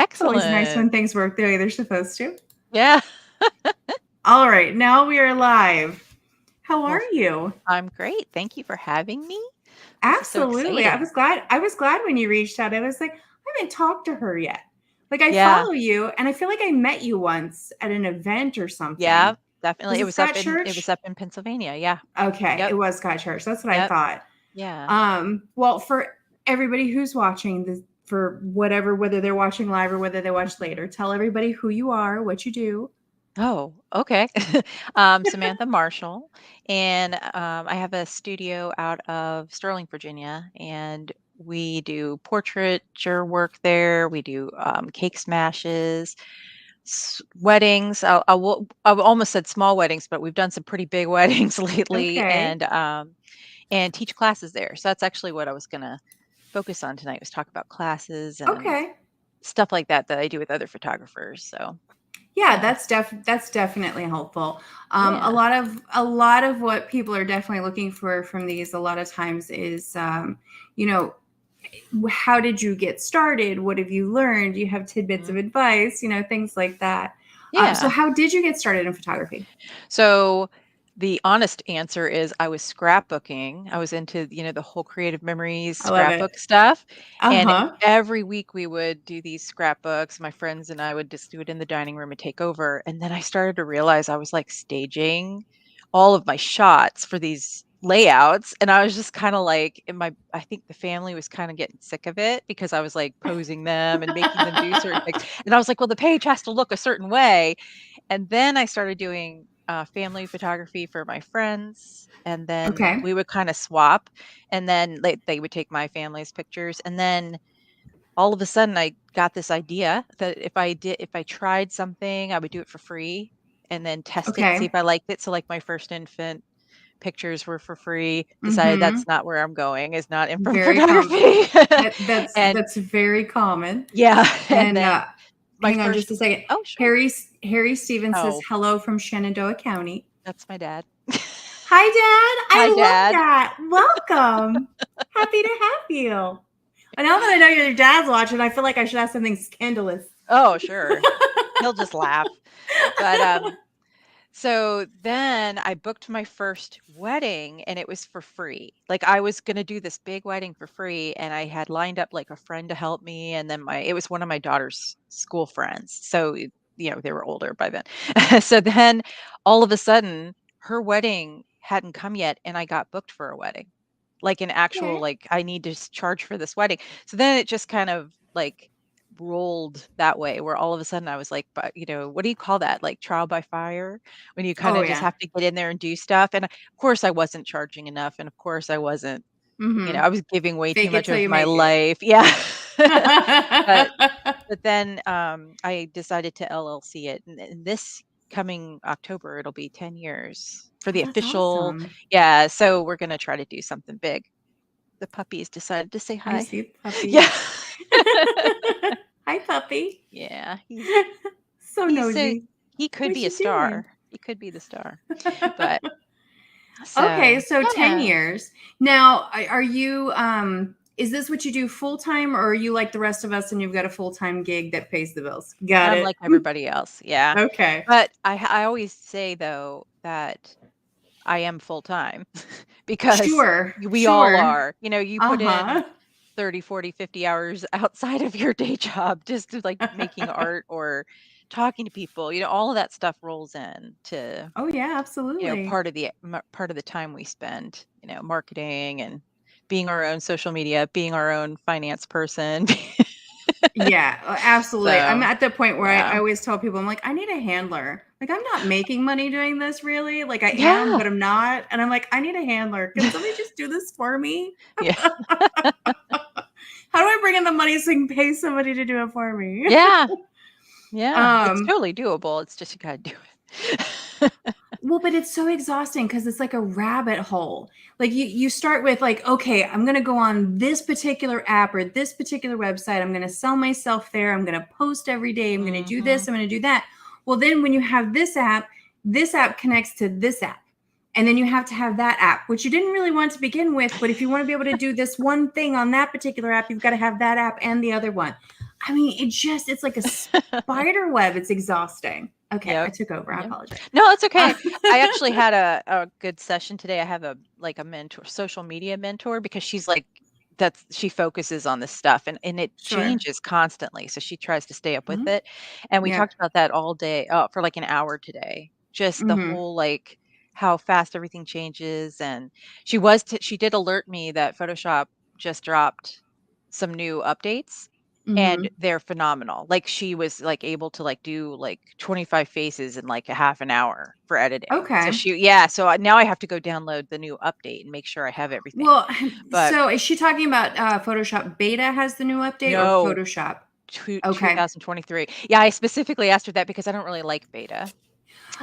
It's always nice when Excellent. things work the way they're supposed to. Yeah. All right, now we are live. How Well, are you? I'm great. Thank you for having me. This is so Absolutely. I exciting. was glad. I was glad when you reached out. I was like, I haven't talked to her yet. Like I Yeah. follow you, and I feel like I met you once at an event or something. Yeah, definitely. Was It it was up Scott in it was Church? up in Pennsylvania. Yeah. Okay, it Yep. was Scott Church. That's what I Yep. thought. Yeah. Well, for everybody who's watching this, for whatever, whether they're watching live or whether they watch Mhm. later, tell everybody who you are, what you do. Oh, okay. Samantha Marshall, and I have a studio out of Sterling, Virginia, and we do portraiture work there. We do cake smashes, weddings. I've almost said small weddings, but we've done some pretty big weddings lately, Okay. and teach classes there. So that's actually what I was gonna focus on tonight, was talk about classes and Okay. stuff like that that I do with other photographers. So Yeah, yeah, that's definitely helpful. A yeah. lot of what people are definitely looking for from these a lot of times is, you know, how did you get started? What have you learned? You have tidbits of Mhm. advice, things like that. So Yeah. how did you get started in photography? So the honest answer is I was scrapbooking. I was into, the whole creative memories I love it. scrapbook stuff. Uh And huh. every week we would do these scrapbooks. My friends and I would just do it in the dining room and take over. And then I started to realize I was like staging all of my shots for these layouts. And I was just kind of like, I think the family was kind of getting sick of it because I was like posing them and making them do certain things. And I was like, well, the page has to look a certain way. And then I started doing family photography for my friends, and then Okay. we would kind of swap, and then they would take my family's pictures, and then all of a sudden I got this idea that if I tried something, I would do it for free, and then test it, see Okay. if I liked it. So like my first infant pictures were for free. Decided Mm-hmm. that's not where I'm going. Is not infant Very common. photography, and That's very common. yeah, and And then my hang on first. just a second. Oh, sure. Harry Stevens says Oh, hello from Shenandoah County. that's my dad. Hi, Dad. Hi, I love Dad. that. Welcome. Happy to have you. And now that I know your dad's watching, I feel like I should have something scandalous. Oh, sure. He'll just laugh. But, so then I booked my first wedding and it was for free. Like I was gonna do this big wedding for free and I had lined up like a friend to help me and then it was one of my daughter's school friends. So, they were older by then. So then all of a sudden her wedding hadn't come yet and I got booked for a wedding. Like an actual, Okay. like, I need to charge for this wedding. So then it just kind of like rolled that way where all of a sudden I was like, but what do you call that? Like trial by fire when you kind Oh, of just yeah. have to get in there and do stuff. And of course I wasn't charging enough. And of course I wasn't, Mm-hmm. I was giving way too Fake it much till of you my make it. life. Yeah. but but then I decided to LLC it. And this coming October, it'll be 10 years for Oh, the that's official. awesome. Yeah. So we're going to try to do something big. The puppies decided to say I hi. see the puppy. Yeah. Hi, puppy. Yeah. So He's so nosy. he could What's be a she doing? star. He could be the star. But Okay, so, so 10 yeah, years. Now, are you is this what you do full time, or are you like the rest of us and you've got a full-time gig that pays the bills? Got I'm it. like everybody else. Yeah. Okay. But I always say though that I am full time because Sure. we all Sure. are. You put in Uh-huh. 30, 40, 50 hours outside of your day job just to like making art or talking to people. All of that stuff rolls in to, Oh yeah, absolutely. part of the time we spend, marketing and being our own social media, being our own finance person. Yeah, absolutely. I'm So, at the point where I yeah. always tell people, I'm like, I need a handler. Like, I'm not making money doing this really. Like, I am, Yeah. but I'm not. And I'm like, I need a handler. Can somebody just do this for me? Yeah. How do I bring in the money so I can pay somebody to do it for me? Yeah. Yeah. It's um, totally doable. It's just you gotta do it. well, but it's so exhausting because it's like a rabbit hole. Like you start with like, okay, I'm gonna go on this particular app or this particular website. I'm gonna sell myself there. I'm gonna post every day. I'm gonna do Mhm. this. I'm gonna do that. Well, then when you have this app connects to this app. And then you have to have that app, which you didn't really want to begin with. But if you want to be able to do this one thing on that particular app, you've got to have that app and the other one. I mean, it's like a spider web. It's exhausting. Okay, I Yep. took over. I Yep. apologize. No, it's okay. Uh, I actually had a good session today. I have a mentor, social media mentor, because she focuses on this stuff, and it sure. changes constantly. So she tries to stay up with Mhm. it. And we Yeah. talked about that all day, for like an hour today. Just the Mhm. whole like how fast everything changes. And she did alert me that Photoshop just dropped some new updates, and Mhm. they're phenomenal. Like, she was, like, able to, like, do, like, 25 faces in, like, a half an hour for editing. So Okay. now I have to go download the new update and make sure I have everything. Well, But so is she talking about Photoshop Beta has the new update or no, Photoshop? two Okay. 2023. Yeah, I specifically asked her that because I don't really like beta.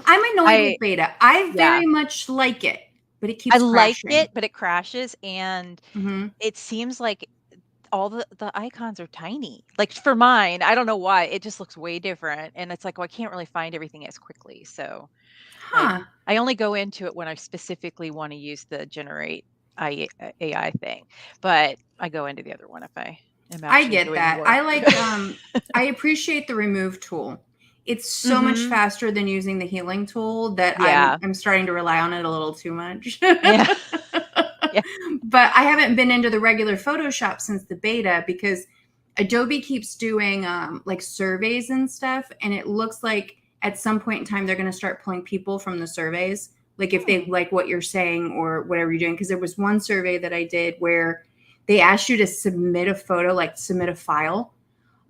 I'm annoyed I with Beta. I Yeah. very much like it, but it I keeps like crashing. it, but it crashes, and Mhm. it seems like all the icons are tiny. Like, for mine, I don't know why, it just looks way different, and it's like, well, I can't really find everything as quickly. So like, Huh. I only go into it when I specifically wanna use the generate AI thing, but I go into the other one if I am I actually get doing that. work. I appreciate the remove tool. It's so much Mhm. faster than using the healing tool that Yeah. I'm starting to rely on it a little too much. Yeah. Yeah. But I haven't been into the regular Photoshop since the beta because Adobe keeps doing like surveys and stuff, and it looks like at some point in time they're going to start pulling people from the surveys, like if they Hmm. like what you're saying or whatever you're doing. Because there was one survey that I did where they asked you to submit a photo, like submit a file,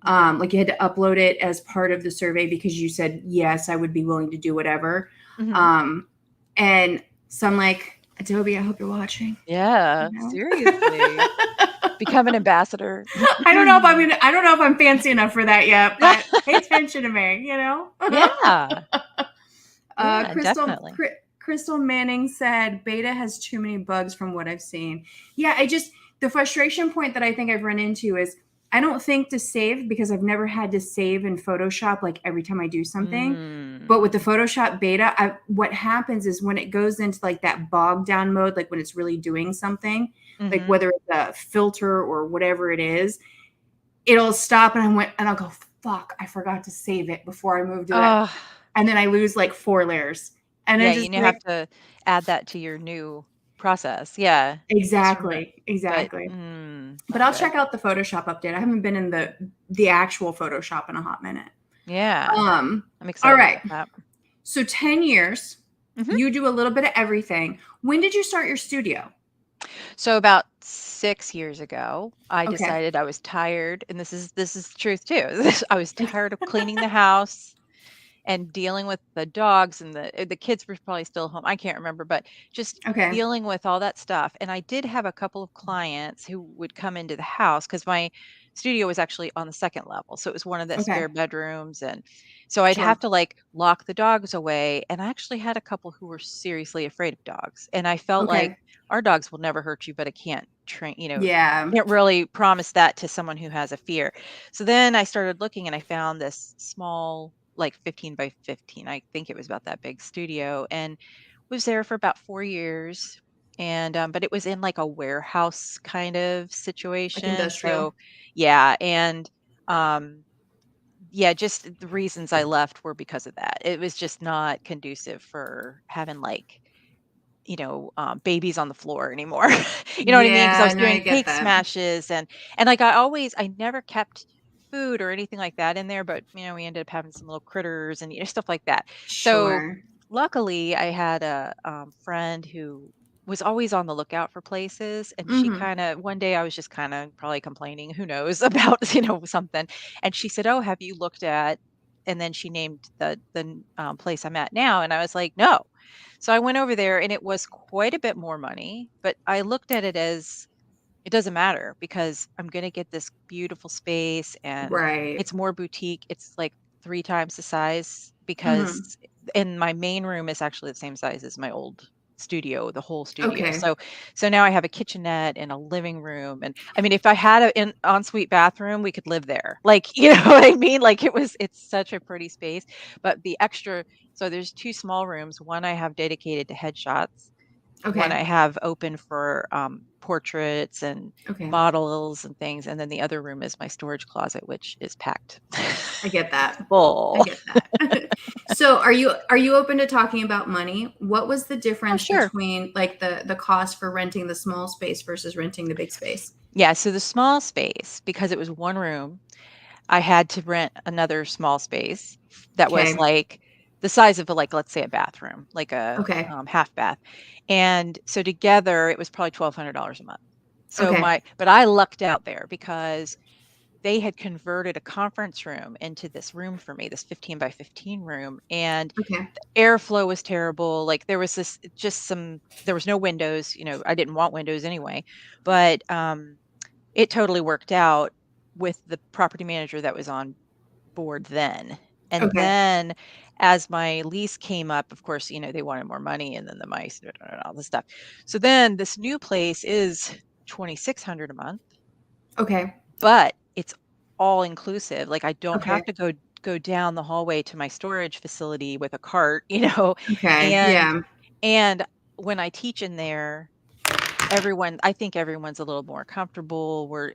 Mhm. like you had to upload it as part of the survey because you said yes, I would be willing to do whatever. Mhm. Um, and so I'm like, Adobe, I hope you're watching. You Yeah, know? seriously. Become an ambassador. I don't know if I'm fancy enough for that yet, but pay attention to me, you know? Yeah. uh, Yeah, Crystal definitely. Cri- Crystal Manning said beta has too many bugs from what I've seen. Yeah, the frustration point that I think I've run into is I don't think to save because I've never had to save in Photoshop like every time I do something. Mm. But with the Photoshop beta, what happens is when it goes into like that bogged down mode, like when it's really doing something, like Mhm. whether it's a filter or whatever it is, it'll stop and I'll go, fuck, I forgot to save it before I move to that. Ugh. And then I lose like 4 layers. And I Yeah, just you now have like, to add that to your new process. Yeah. Just remember. exactly, But exactly. But I'll okay. check out the Photoshop update. I haven't been in the actual Photoshop in a hot minute. Yeah. Um, I'm all excited right. about that. So 10 years, Mhm. you do a little bit of everything. When did you start your studio? So about 6 years ago, I Okay. decided I was tired, and this is the truth too. I was tired of cleaning the house and dealing with the dogs, and the kids were probably still home. I can't remember, but just Okay. dealing with all that stuff. And I did have a couple of clients who would come into the house because my studio was actually on the second level. So it was one of the Okay. spare bedrooms. And so I'd have Sure. to like lock the dogs away. And I actually had a couple who were seriously afraid of dogs. And I felt like Okay. our dogs will never hurt you, but I can't train, Yeah. can't really promise that to someone who has a fear. So then I started looking, and I found this small, like 15 by 15, I think it was about that big studio, and was there for about 4 years. And but it was in like a warehouse kind of Like situation. industrial. So yeah, and yeah, just the reasons I left were because of that. It was just not conducive for having like babies on the floor anymore. You know what I mean? Because I Yeah, was no, I doing get cake that. smashes, and like I never kept food or anything like that in there, but we ended up having some little critters and stuff like that. So Sure. luckily, I had a friend who was always on the lookout for places, and she Mhm. kind of one day I was just kind of probably complaining, who knows, about something, and she said, "Oh, have you looked at?" And then she named the place I'm at now, and I was like, "No." So I went over there, and it was quite a bit more money, but I looked at it as it doesn't matter because I'm going to get this beautiful space, and Right. it's more boutique. It's like 3 times the size Mhm. because and my main room is actually the same size as my old studio, the whole studio. Okay. So now I have a kitchenette and a living room, and I mean if I had an ensuite bathroom, we could live there. Like, you know what I mean? Like it's such a pretty space, but the extra, so there's two small rooms. One I have dedicated to headshots, one I Okay. have open for portraits and Okay. models and things, and then the other room is my storage closet, which is packed. I get It's that. I full. get that. So are you open to talking about money? What was the Oh, difference sure. between like the cost for renting the small space versus renting the big space? Yeah, so the small space, because it was one room, I had to rent another small space that was Okay. like the size of a, like, let's say a bathroom, like a Okay. half bath. And so together it was probably $1,200 a month. So Okay. but I lucked out there because they had converted a conference room into this room for me, this 15 by 15 room, and Okay. airflow was terrible. Like there was no windows, I didn't want windows anyway, but it totally worked out with the property manager that was on board then. And Okay. then as my lease came up, of course, they wanted more money and then the mice and all this stuff. So then this new place is 2,600 a month, Okay. but it's all inclusive. Like I don't Okay. have to go down the hallway to my storage facility with a cart, Okay. and Yeah. and when I teach in there, I think everyone's a little more comfortable where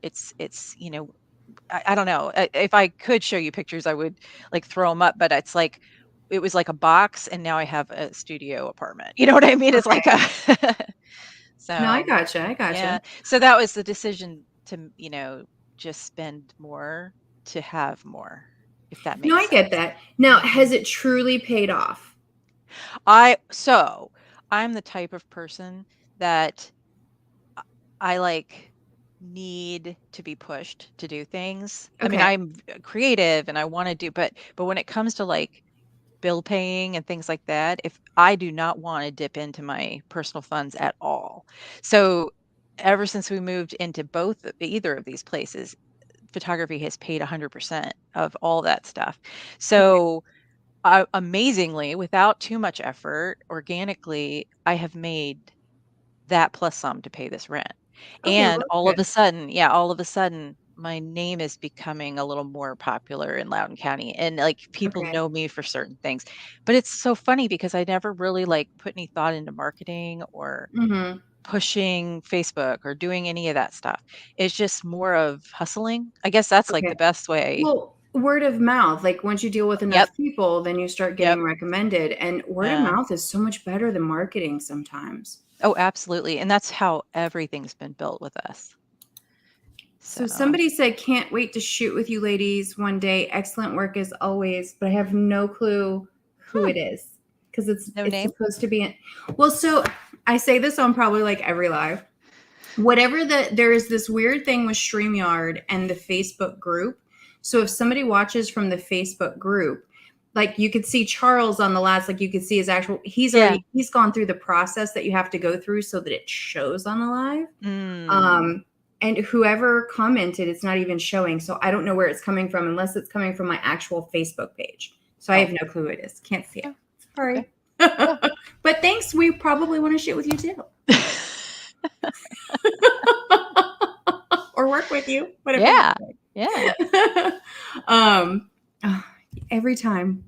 I don't know. If I could show you pictures, I would like throw them up, but it was like a box and now I have a studio apartment. You know what I mean? It's like Okay. a No, I so gotcha. I yeah. gotcha. So that was the decision to, just spend more to have more, if that No, makes I get sense. that. Now, has Mhm. it truly paid off? So I'm the type of person that I like need to be pushed to do things. I mean, Okay. I'm creative and I want to do, but when it comes to like bill paying and things like that, if I do not want to dip into my personal funds at all. So ever since we moved into either of these places, photography has paid 100% of all that stuff. Okay. So amazingly, without too much effort, organically, I have made that plus some to pay this rent. Okay. And Well, that's good. all of a sudden, my name is becoming a little more popular in Loudoun County, and like people Okay. know me for certain things. But it's so funny because I never really like put any thought into marketing or Mm-hmm. pushing Facebook or doing any of that stuff. It's just more of hustling. I guess that's like the Okay. best way. Well, word of mouth, like once you deal with Yep. enough people, then you start Yep. getting recommended. And word of Yeah. mouth is so much better than marketing sometimes. Oh, absolutely. And that's how everything's been built with us. So So, somebody said, can't wait to shoot with you ladies one day. Excellent work as always, but I have no clue who hmm, it is because it's no it's name. supposed to be. Well, so I say this on probably like every live. Whatever there is this weird thing with StreamYard and the Facebook group. So if somebody watches from the Facebook group, like you could see Charles on the last, like you could see his actual, Yeah. he's gone through the process that you have to go through so that it shows on the live. Mm. Um, and whoever commented, it's not even showing. So I don't know where it's coming from unless it's coming from my actual Facebook page. So I have Oh, no clue who it is. Can't see it. oh, okay. Sorry. Yeah. But thanks. We probably want to shoot with you too. Or work with you, whatever you Yeah. Yeah. like. um, oh, every time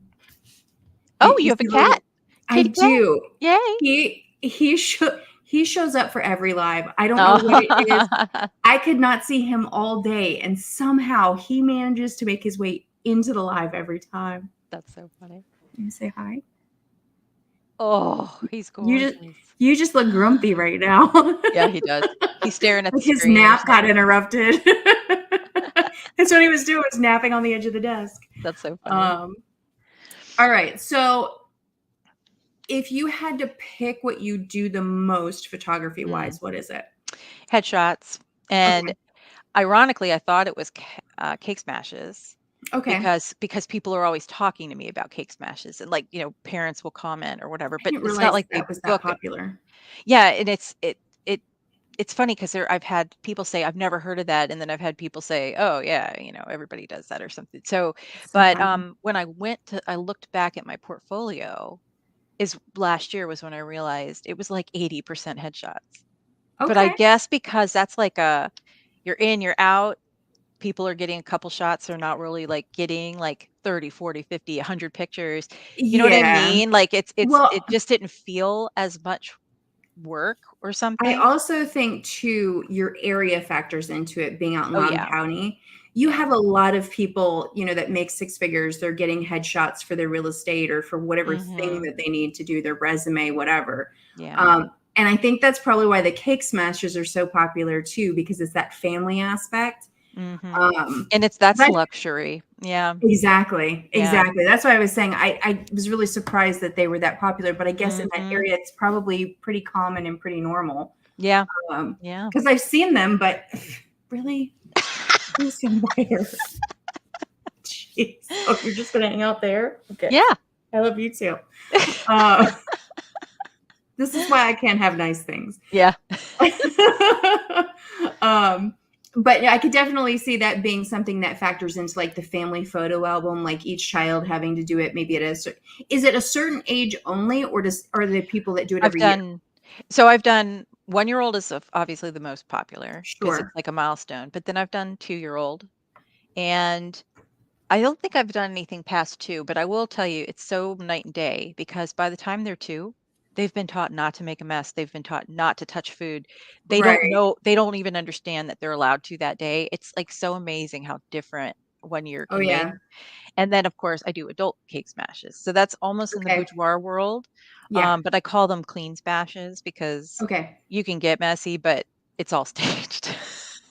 Oh, you you have a see cat. little, I Kitty cat. do. Yay. He shows up for every live. I don't know Oh, what it is. I could not see him all day, and somehow he manages to make his way into the live every time. that's so funny. You say hi. Oh, he's You just gorgeous. you just look grumpy right now. Yeah, he does. He's staring at the Like his screen or nap got something. interrupted. That's what he was doing, was napping on the edge of the desk. That's so funny. Um, all right. So if you had to pick what you do the most photography Mm. wise, what is it? Headshots. And Okay. ironically, I thought it was cake smashes Okay. because people are always talking to me about cake smashes and like, parents will comment or whatever, I but didn't it's not realize like they that was that book. popular. Yeah, and it's funny because I've had people say, "I've never heard of that," and then I've had people say, "Oh, yeah, everybody does that or something." So, It's so but, funny. when I looked back at my portfolio is last year was when I realized it was like 80% headshots. But I Okay. guess because that's like you're in, you're out, people are getting a couple shots, they're not really, like, getting, like, 30, 40, 50, 100 pictures. You know what I Yeah. mean? Like, Well, it just didn't feel as much work or I something. also think too, your area factors into it being out in Oh, Loudoun yeah. County. You Yeah. have a lot of people, that make six figures. They're getting headshots for their real estate or for whatever thing Mhm. that they need to do, their resume, whatever. Yeah. And I think that's probably why the cake smashers are so popular too, because it's that family aspect. Mhm. Um, And that's but luxury. Yeah. exactly, Yeah. exactly. That's why I was saying I was really surprised that they were that popular, but I guess in that Mhm. area it's probably pretty common and pretty normal. Yeah. Um, Yeah. because I've seen them, but really, who's gonna where? Jeez. Oh, you're just gonna hang out there? Okay. Yeah. I love you too. Uh, this is why I can't have nice things. Yeah. um, but yeah, I could definitely see that being something that factors into like the family photo album, like each child having to do it maybe at is it a certain age only, or are there people that do it I've every year? done so I've done one-year-old is obviously the most popular because it's Sure. like a milestone, but then I've done two-year-old, and I don't think I've done anything past 2, but I will tell you it's so night and day because by the time they're 2, they've been taught not to make a mess. They've been taught not to touch food. Right. They don't even understand that they're allowed to that day. It's like so amazing how different 1 year Oh can make. yeah. And then of course I do adult cake smashes. So that's almost in the Okay. boudoir world. Yeah. But I call them clean smashes because Okay. you can get messy, but it's all staged.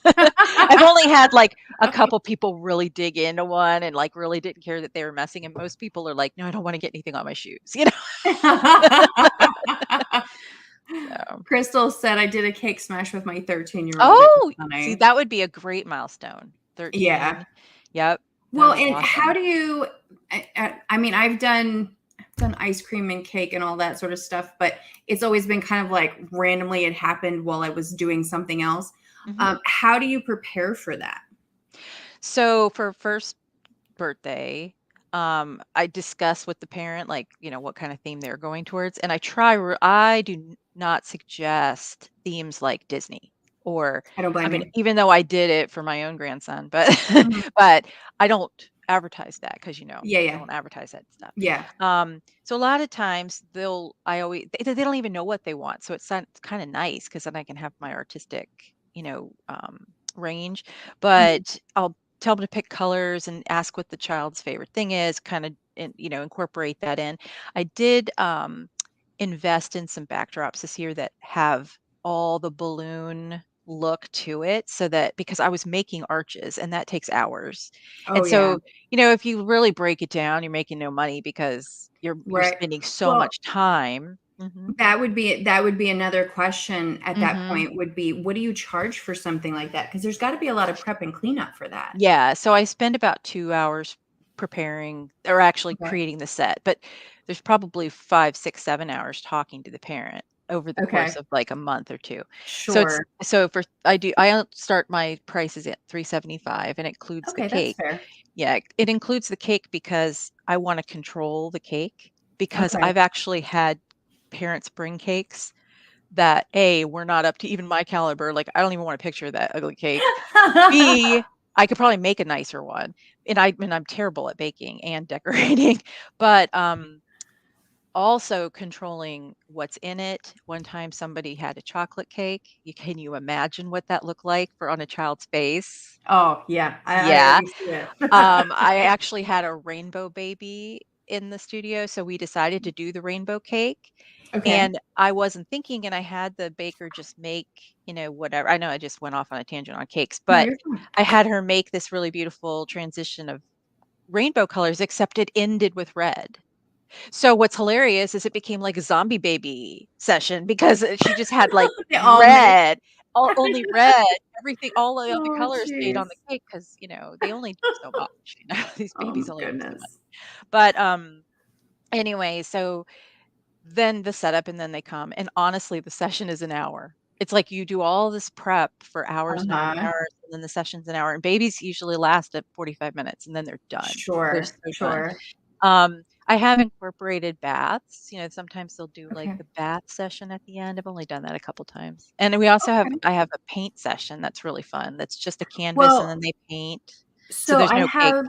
I've only had like a couple people really dig into one and like really didn't care that they were messing. And most people are like, no, I don't want to get anything on my shoes. So, Crystal said I did a cake smash with my 13-year-old. It was oh, see, funny. that would be a great milestone. Yeah. 13. Yep. That Well, is and how awesome. do you I mean, I've done ice cream and cake and all that sort of stuff, but it's always been kind of like randomly it happened while I was doing something else. Mhm. How do you prepare for that? So for first birthday, I discuss with the parent, like, what kind of theme they're going towards, and I do not suggest themes like Disney or, I don't I blame mean, you. even though I did it for my own grandson, but Mhm. but I don't advertise that because Yeah, you yeah. don't advertise that stuff. Yeah. So a lot of times they don't even know what they want, so it's kind of nice because then I can have my artistic, range, Mhm. but I'll tell them to pick colors and ask what the child's favorite thing is, kind of, incorporate that in. I did invest in some backdrops this year that have all the balloon look to it so that because I was making arches and that takes hours. Oh, And yeah. so, if you really break it down, you're making no money because you're Right. spending so Well, much time. Mhm. that would be another question at that Mhm. point would be, what do you charge for something like that? Because there's gotta be a lot of prep and cleanup for that. Yeah, so I spend about 2 hours preparing or actually Okay. creating the set, but there's probably 5, 6, 7 hours talking to the parent over the course Okay. of, like, a month or 2. So it's Sure. so for I start my prices at $375 and it includes the Okay, that's cake. fair. Yeah, it includes the cake because I wanna control the cake, because Okay. I've actually had parents bring cakes that, A, were not up to even my caliber, like, I don't even want a picture of that ugly cake. B, I could probably make a nicer one, and I'm terrible at baking and decorating, but, also controlling what's in it. One time somebody had a chocolate cake. Can you imagine what that looked like for on a child's face? Oh, yeah. I Yeah. already see it. I actually had a rainbow baby in the studio, so we decided to do the rainbow cake, Okay. and I wasn't thinking, and I had the baker just make, whatever. I know I just went off on a tangent on cakes, No, but you're fine. I had her make this really beautiful transition of rainbow colors, except it ended with red. So what's hilarious is it became like a zombie baby session because she just had, like, They all mix. red, only red, everything all the other Oh, colors stayed on jeez. the cake because they only do so much, these Oh babies my only do so much. goodness. But, anyway, so then the setup and then they come, and honestly, the session is an hour. It's like you do all this prep for hours and hours and Uh-huh. hours, and then the session's an hour, and babies usually last at 45 minutes, and then they're done. They're Sure, so done. sure. I have incorporated baths, sometimes they'll do, like, Okay. the bath session at the end. I've only done that a couple times. And we also Okay. I have a paint session that's really fun. That's just a canvas and Well, then they paint. So so there's I no cake. have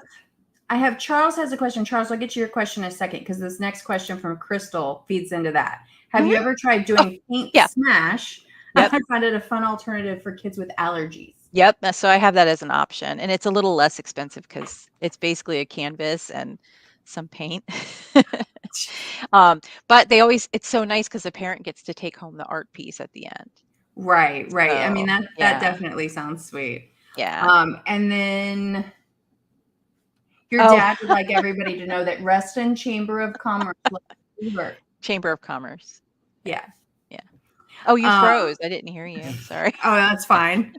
I have Charles has a question. Charles, I'll get to your question in a second because this next question from Crystal feeds into that. Have you ever tried Oh, doing paint yeah. smash? Yep. I find it a fun alternative for kids with allergies. Yep. So I have that as an option, and it's a little less expensive because it's basically a canvas and some paint. But it's so nice because the parent gets to take home the art piece at the end. Right, right. I mean, So that yeah, definitely sounds sweet. yeah. And then your Oh, dad would like everybody to know that Reston Chamber of Commerce loves his work. Chamber of Commerce. Yeah, Yeah. yeah. Oh, you Um, froze. I didn't hear you. Sorry. oh, that's fine.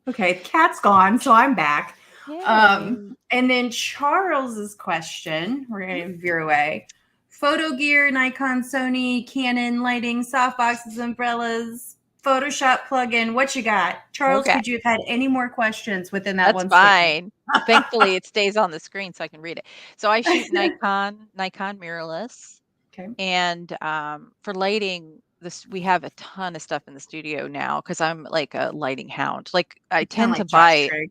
Okay, the cat's gone, so I'm back. Yay. And then Charles's question, we're Mhm. going to veer away. Photo gear, Nikon, Sony, Canon, lighting, softboxes, umbrellas, Photoshop plugin. What you got? Charles, Okay, could you have had any more questions within that that's one statement? fine. Thankfully, it stays on the screen so I can read it. So I shoot Nikon mirrorless. Okay. And for lighting, we have a ton of stuff in the studio now because I'm like a lighting hound. Like I You sound tend to like Josh buy, Trigg.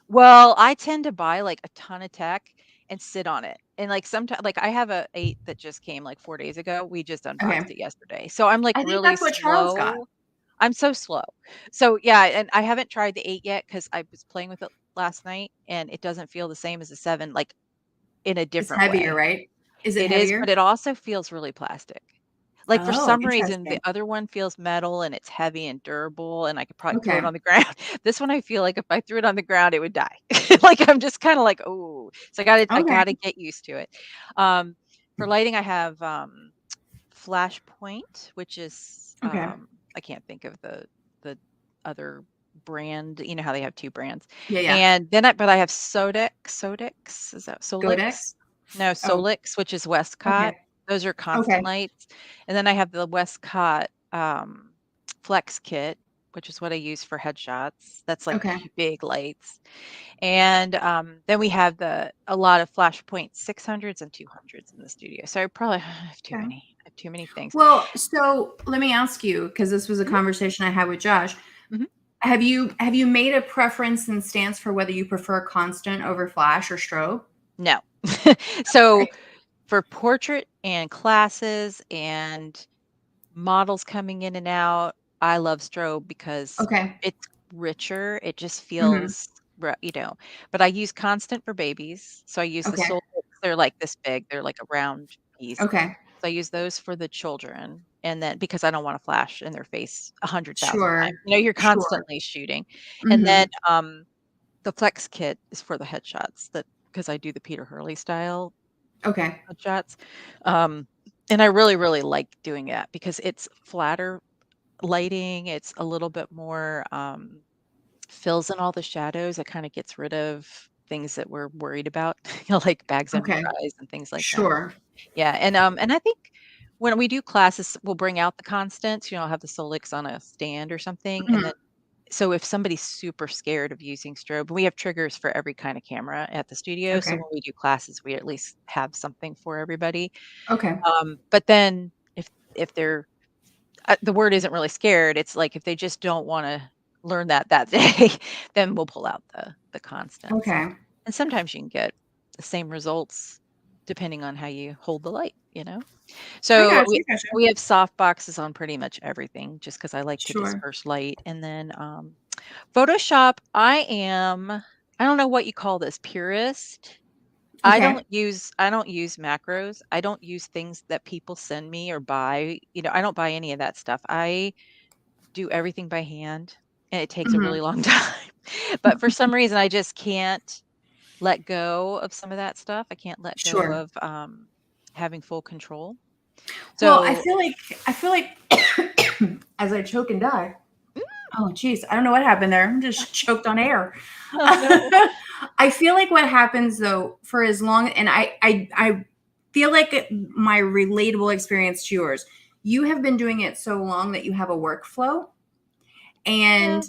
well, I tend to buy like a ton of tech and sit on it. And like sometimes, like I have a 8 that just came like 4 days ago. We just unboxed Okay. it yesterday. So I'm like I think really that's what Charles got. slow. I'm so slow. So yeah, and I haven't tried the 8 yet because I was playing with it last night and it doesn't feel the same as the 7, like in a It's different heavier, way. right? Is it It is, heavier? but it also feels really plastic. Like, for Oh, some reason, the interesting. other one feels metal and it's heavy and durable, and I could probably throw it Okay. on the ground. This one, I feel like if I threw it on the ground, it would die. Like, I'm just kinda like, oh, so I Okay. gotta get used to it. Um, for lighting, I have, Flashpoint, which is, Okay. I can't think of the other brand. You know how they have 2 brands. Yeah, yeah. And then I have Sodix, is that Solix? Godex? No, Oh, Solix, which is Westcott. okay. Those are constant Okay. lights. And then I have the Westcott, Flex Kit, which is what I use for headshots. That's like Okay. big lights. And, then we have a lot of Flashpoint 600s and 200s in the studio. So I probably have too Okay. many. I have too many things. Well, so let me ask you, because this was a Mhm, conversation I had with Josh. mhm. Have you made a preference and stance for whether you prefer constant over flash or strobe? No. So Okay. for portrait and classes and models coming in and out, I love strobe because Okay. it's richer. It just Mhm. feels, but I use constant for babies. So I use the Okay. Soul. They're like this big. They're like a round piece. Okay. So I use those for the children. And then because I don't want to flash in their face 100,000 Sure. times. You're Sure. constantly shooting. And then Mhm. the Flex kit is for the headshots that because I do the Peter Hurley style Okay. headshots. Um, and I really, really like doing that because it's flatter lighting. It's a little bit more fills in all the shadows. It kind of gets rid of things that we're worried about, like bags under your Okay. eyes and things like that. Sure. Yeah, and I think when we do classes, we'll bring out the constants. I'll have the Solix on a stand or something, and Mhm. then so if somebody's super scared of using strobe, we have triggers for every kind of camera at the studio. So Okay. when we do classes, we at least have something for everybody. Okay. But then if they're the word isn't really scared, it's like if they just don't want to learn that day, then we'll pull out the constants. Okay. And sometimes you can get the same results depending on how you hold the light. I So got you. I got you. we have soft boxes on pretty much everything just because I like to Sure. disperse light. And then Photoshop, I don't know what you call this, purist. Okay. I don't use macros. I don't use things that people send me or buy. I don't buy any of that stuff. I do everything by hand and it takes a Mhm. really long time. But for some reason I just can't let go of some of that stuff. I can't let go Sure. of having full control. Well, So I feel like as I choke and die. Oh, geez. I don't know what happened there. I'm just choked on air. oh no. I feel like what happens though, for as long, and I feel like my relatable experience to yours, you have been doing it so long that you have a workflow. Yeah. And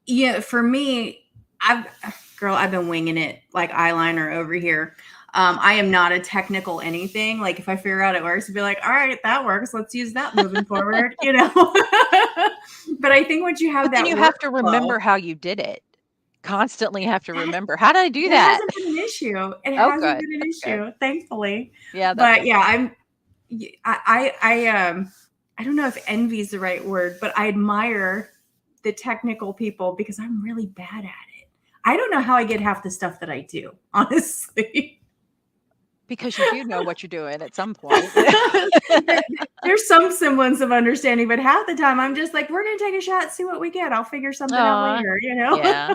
yeah, for me, I've been winging it like eyeliner over here. I am not a technical anything. Like if I figure out it works, I'd be like, all right, that works. Let's use that moving forward. But I think once you have But then that you have to workflow, remember how you did it. Constantly have to that remember, "How did I do that that?" hasn't been an issue. It Oh, hasn't good. been an That's good. issue, thankfully. Yeah, that's But yeah, good. I don't know if envy is the right word, but I admire the technical people because I'm really bad at it. I don't know how I get half the stuff that I do, honestly. Because you do know what you're doing at some point. There- There's some semblance of understanding, but half the time I'm just like, we're gonna take a shot, see what we get. I'll figure something out Aw, later, you know. yeah,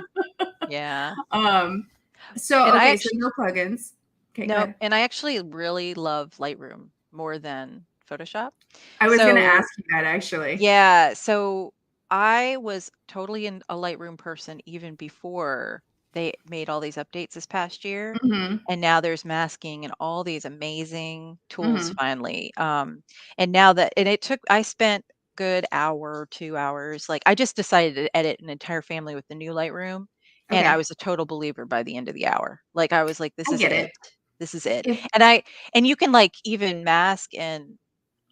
yeah. um, so And I okay, so actually no plugins. Okay, go no, ahead. and I actually really love Lightroom more than Photoshop. I was gonna So, ask you that actually. yeah, so I was totally a Lightroom person even before they made all these updates this past year, Hmm. and now there's masking and all these amazing tools Hmm. finally. And now that and it took I spent good hour, 2 hours. Like I just decided to edit an entire family with the new Lightroom, and I Okay, was a total believer by the end of the hour. Like I was like, this I is get it. it. This is it. If And you can like even mask and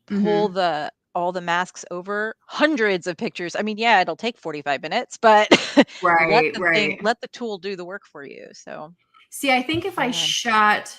pull hmm the all the masks over hundreds of pictures. I mean, yeah, it'll take 45 minutes, but right, right. let the tool do the work for you. So, See, I think if go I ahead. shot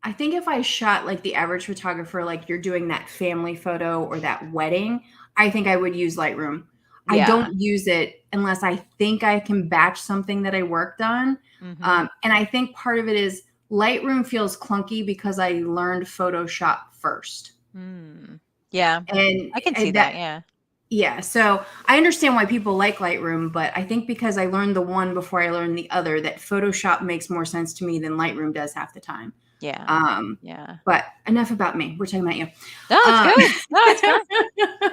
I think if I shot like the average photographer, like you're doing that family photo or that wedding, I think I would use Lightroom. I Yeah. don't use it unless I think I can batch something that I worked on. Mhm. And I think part of it is Lightroom feels clunky because I learned Photoshop first. Mm. Yeah. And, I can see and that, that, yeah. yeah. So I understand why people like Lightroom, but I think because I learned the one before I learned the other, that Photoshop makes more sense to me than Lightroom does half the time. Yeah. Um, Yeah. but enough about me. We're talking about you. No, it's Um, good. No, it's fine.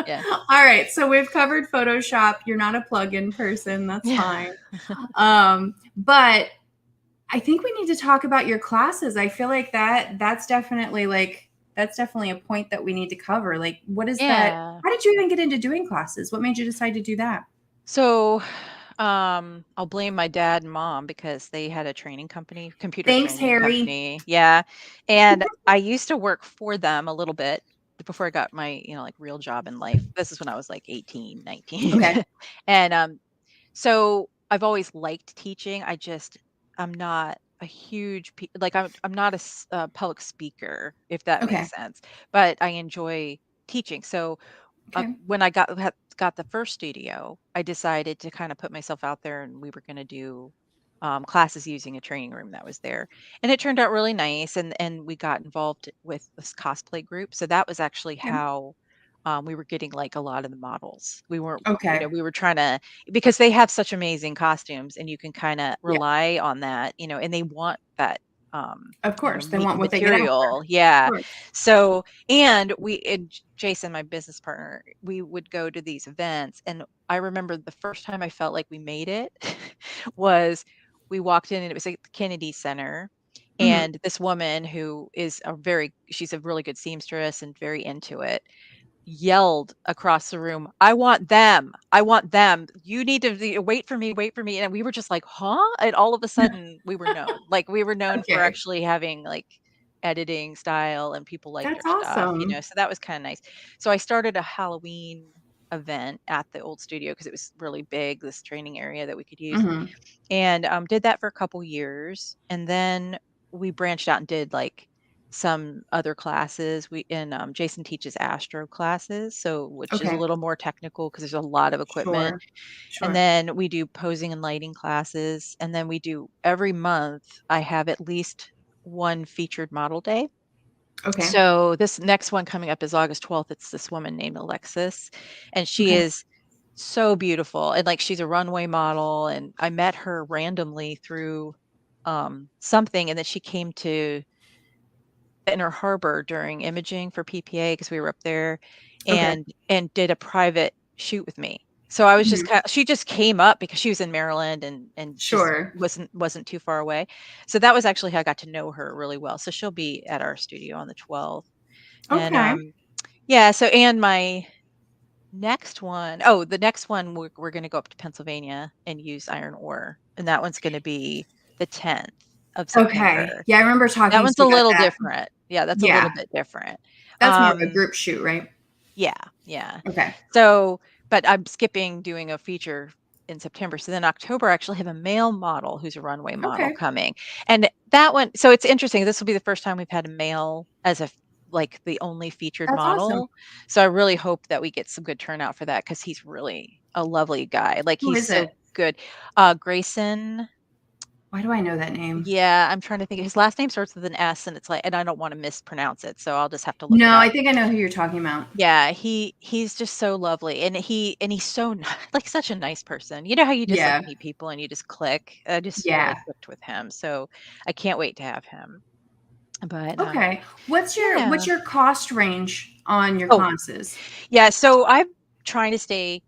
Yeah. all right. So we've covered Photoshop. You're not a plugin person. That's Yeah. fine. But I think we need to talk about your classes. I feel like that's definitely a point that we need to cover. Like, what is that? Yeah. How did you even get into doing classes? What made you decide to do that? So, I'll blame my dad and mom because they had a training company, computer Thanks, training Harry. company. Yeah. And I used to work for them a little bit before I got my, like real job in life. This is when I was like 18, 19. Okay. And so I've always liked teaching. I'm not a huge like I'm not a public speaker, if that Okay. makes sense. But I enjoy teaching. So Okay. when I got the first studio, I decided to kind of put myself out there, and we were going to do classes using a training room that was there, and it turned out really nice. And we got involved with this cosplay group, so that was actually Okay. how we were getting like a lot of the models. We weren't, Okay. we were trying to because they have such amazing costumes, and you can kind of Yeah. rely on that, and they want that. Of course. They want what they get out for. Material, Of yeah. course. So, and Jason, my business partner, we would go to these events. And I remember the first time I felt like we made it was we walked in and it was at the Kennedy Center. Hmm. And this woman who she's a really good seamstress and very into it, yelled across the room, "I want them. I want them. You need to wait for me, wait for me." And we were just like, "Huh?" And all of a sudden we were known. Like we were known for Okay. actually having like editing style and people liked our That's stuff. awesome. So that was kind of nice. So I started a Halloween event at the old studio because it was really big, this training area that we could use. Hmm. And did that for a couple years. And then we branched out and did like some other classes. Jason teaches astro classes, so which is a Okay. little more technical because there's a lot of equipment. Sure. And Sure. then we do posing and lighting classes. And then we do every month, I have at least one featured model day. Okay. So this next one coming up is August 12th. It's this woman named Alexis, and she Okay. is so beautiful. And like she's a runway model, and I met her randomly through something, and then she came to Inner Harbor during imaging for PPA because we were up there, Okay. and did a private shoot with me. So I was just Mhm. she just came up because she was in Maryland and just Sure. wasn't too far away. So that was actually how I got to know her really well. So she'll be at our studio on the 12th. And Okay. yeah, so and my the next one we're going to go up to Pennsylvania and use iron ore. And that one's going to be the 10th of Okay. September. Yeah, I remember That talking to one's you a about little that. different. Yeah, that's a Yeah. little bit different. That's more of a Um, group shoot, right? yeah, yeah. Okay. So, but I'm skipping doing a feature in September. So then October, I actually have a male model who's a runway model Okay. coming. And that one, so it's interesting. This will be the first time we've had a male as a like the only featured That's awesome. model. So I really hope that we get some good turnout for that because he's really a lovely guy. Like Who he's is it? so good. Grayson. Why do I know that name? Yeah, I'm trying to think. His last name starts with an S and it's like, and I don't want to mispronounce it, so I'll just have to look it No, up. I think I know who you're talking about. Yeah, he's just so lovely, and he's so like such a nice person. You know how you just like Yeah. meet people and you just click? I just really Yeah. clicked with him, so I can't wait to have him. But Okay. What's yeah. your cost range on your Oh, classes? yeah. So I'm trying to stay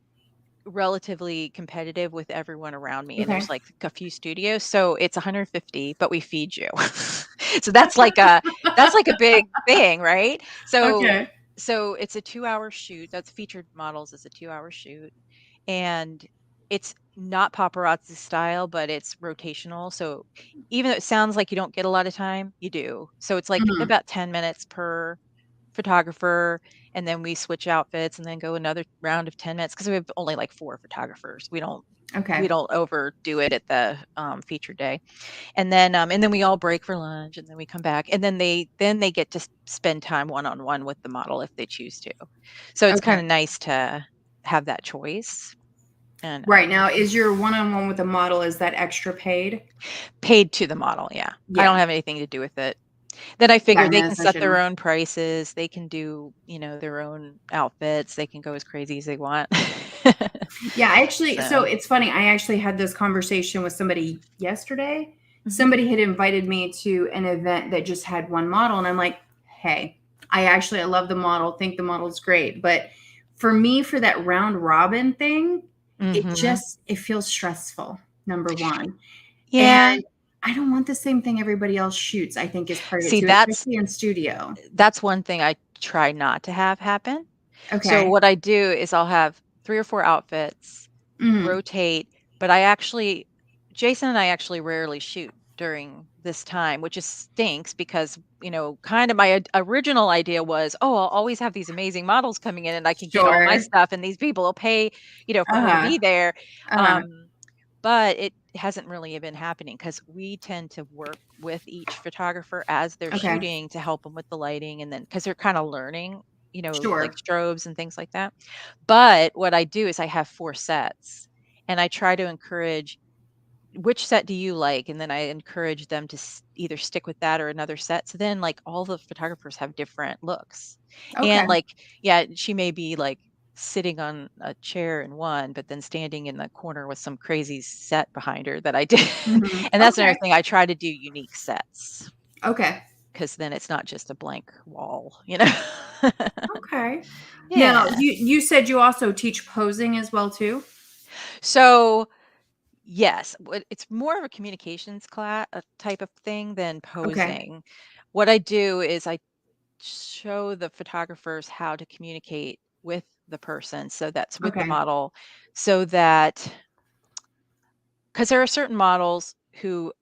relatively competitive with everyone around me, and Okay. there's like a few studios, so it's 150, but we feed you. So that's like a big thing, right? So Okay. so it's a 2-hour shoot. That's featured models is a 2-hour shoot, and it's not paparazzi style, but it's rotational. So even though it sounds like you don't get a lot of time, you do. So it's like Mhm. about 10 minutes per photographer, and then we switch outfits and then go another round of 10 minutes because we have only like 4 photographers. We Okay. don't overdo it at the feature day. And then we all break for lunch and then we come back and then they get to spend time one-on-one with the model if they choose to. So it's kind Okay. of nice to have that choice. And Right now, is your one-on-one with the model, is that extra paid? paid to the model, yeah. I don't Yeah. have anything to do with it. Then I Yeah, figure they no, can that's not set their general. own prices, they can do, their own outfits, they can go as crazy as they want. Yeah, I actually, so So it's funny. I actually had this conversation with somebody yesterday. mhm, Somebody had invited me to an event that just had one model, and I'm like, hey, I love the model, think the model's great. But for me, for that round robin thing, mhm. it feels stressful, number one. Yeah. And I don't want the same thing everybody else shoots, I think is part of it See, too, that's especially in studio. that's one thing I try not to have happen. So Okay. what I do is I'll have 3 or 4 outfits, Mhm. rotate, but I actually Jason and I actually rarely shoot during this time, which is stinks because, kind of my original idea was, "Oh, I'll always have these amazing models coming in and I can get all my Sure. stuff and these people will pay, for me to Uh-huh. be there." Uh-huh. Um, but it hasn't really been happening because we tend to work with each photographer as they're Okay. shooting to help them with the lighting and then because they're kind of learning, like Sure. strobes and things like that. But what I do is I have 4 sets, and I try to encourage, "Which set do you like?" And then I encourage them to either stick with that or another set. So then, like, all the photographers have different looks. Okay. And, like, yeah, she may be, like, sitting on a chair in one, but then standing in the corner with some crazy set behind her that I did. Mhm. And that's another Okay. thing, I try to do unique sets Okay. because then it's not just a blank wall. Okay. Now, Yeah. you said you also teach posing as well too? So yes, it's more of a communications class a type of thing than Okay. posing. What I do is I show the photographers how to communicate with the person, so that's with the Okay. model, so that because there are certain models who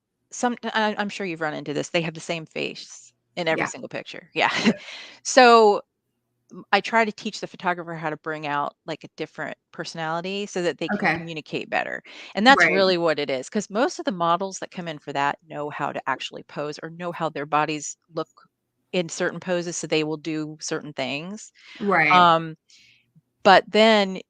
I'm sure you've run into this, they have the same face in every Yeah. single picture. Yeah. Yep. So I try to teach the photographer how to bring out like a different personality so that they can Okay. communicate better. And that's Right. really what it is. Because most of the models that come in for that know how to actually pose or know how their bodies look in certain poses. So they will do certain things. Right. Um, but then,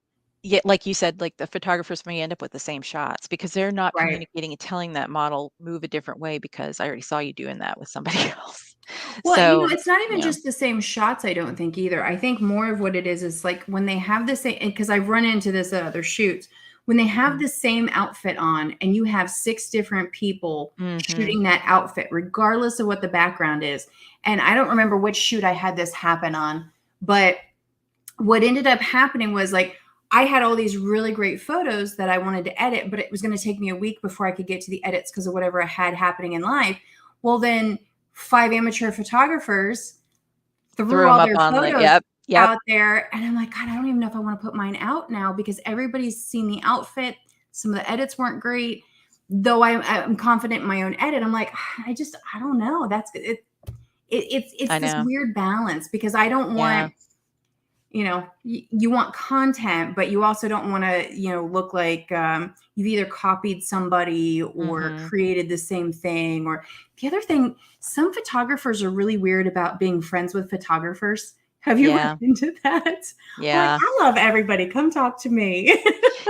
yet, like you said, like the photographers may end up with the same shots because they're not Right. communicating and telling that model move a different way because I already saw you doing that with somebody else. Well, So, it's not even yeah. just the same shots, I don't think either. I think more of what it is like when they have the same, because I've run into this at other shoots, when they have Mhm. the same outfit on and you have 6 different people Mhm. shooting that outfit, regardless of what the background is. And I don't remember which shoot I had this happen on, but what ended up happening was like I had all these really great photos that I wanted to edit, but it was going to take me a week before I could get to the edits because of whatever I had happening in life. Well, then 5 amateur photographers threw Threw them all up their on the photos yep, yep. out there. And I'm like, God, I don't even know if I want to put mine out now because everybody's seen the outfit. Some of the edits weren't great. Though I'm confident in my own edit, I'm like, I don't know. That's it. It's I this know. weird balance because I don't want Yeah. you want content, but you also don't want to, look like you've either copied somebody or Mhm. created the same thing. Or the other thing, some photographers are really weird about being friends with photographers. Have you run Yeah. into that? I'm like, Yeah. I love everybody. Come talk to me.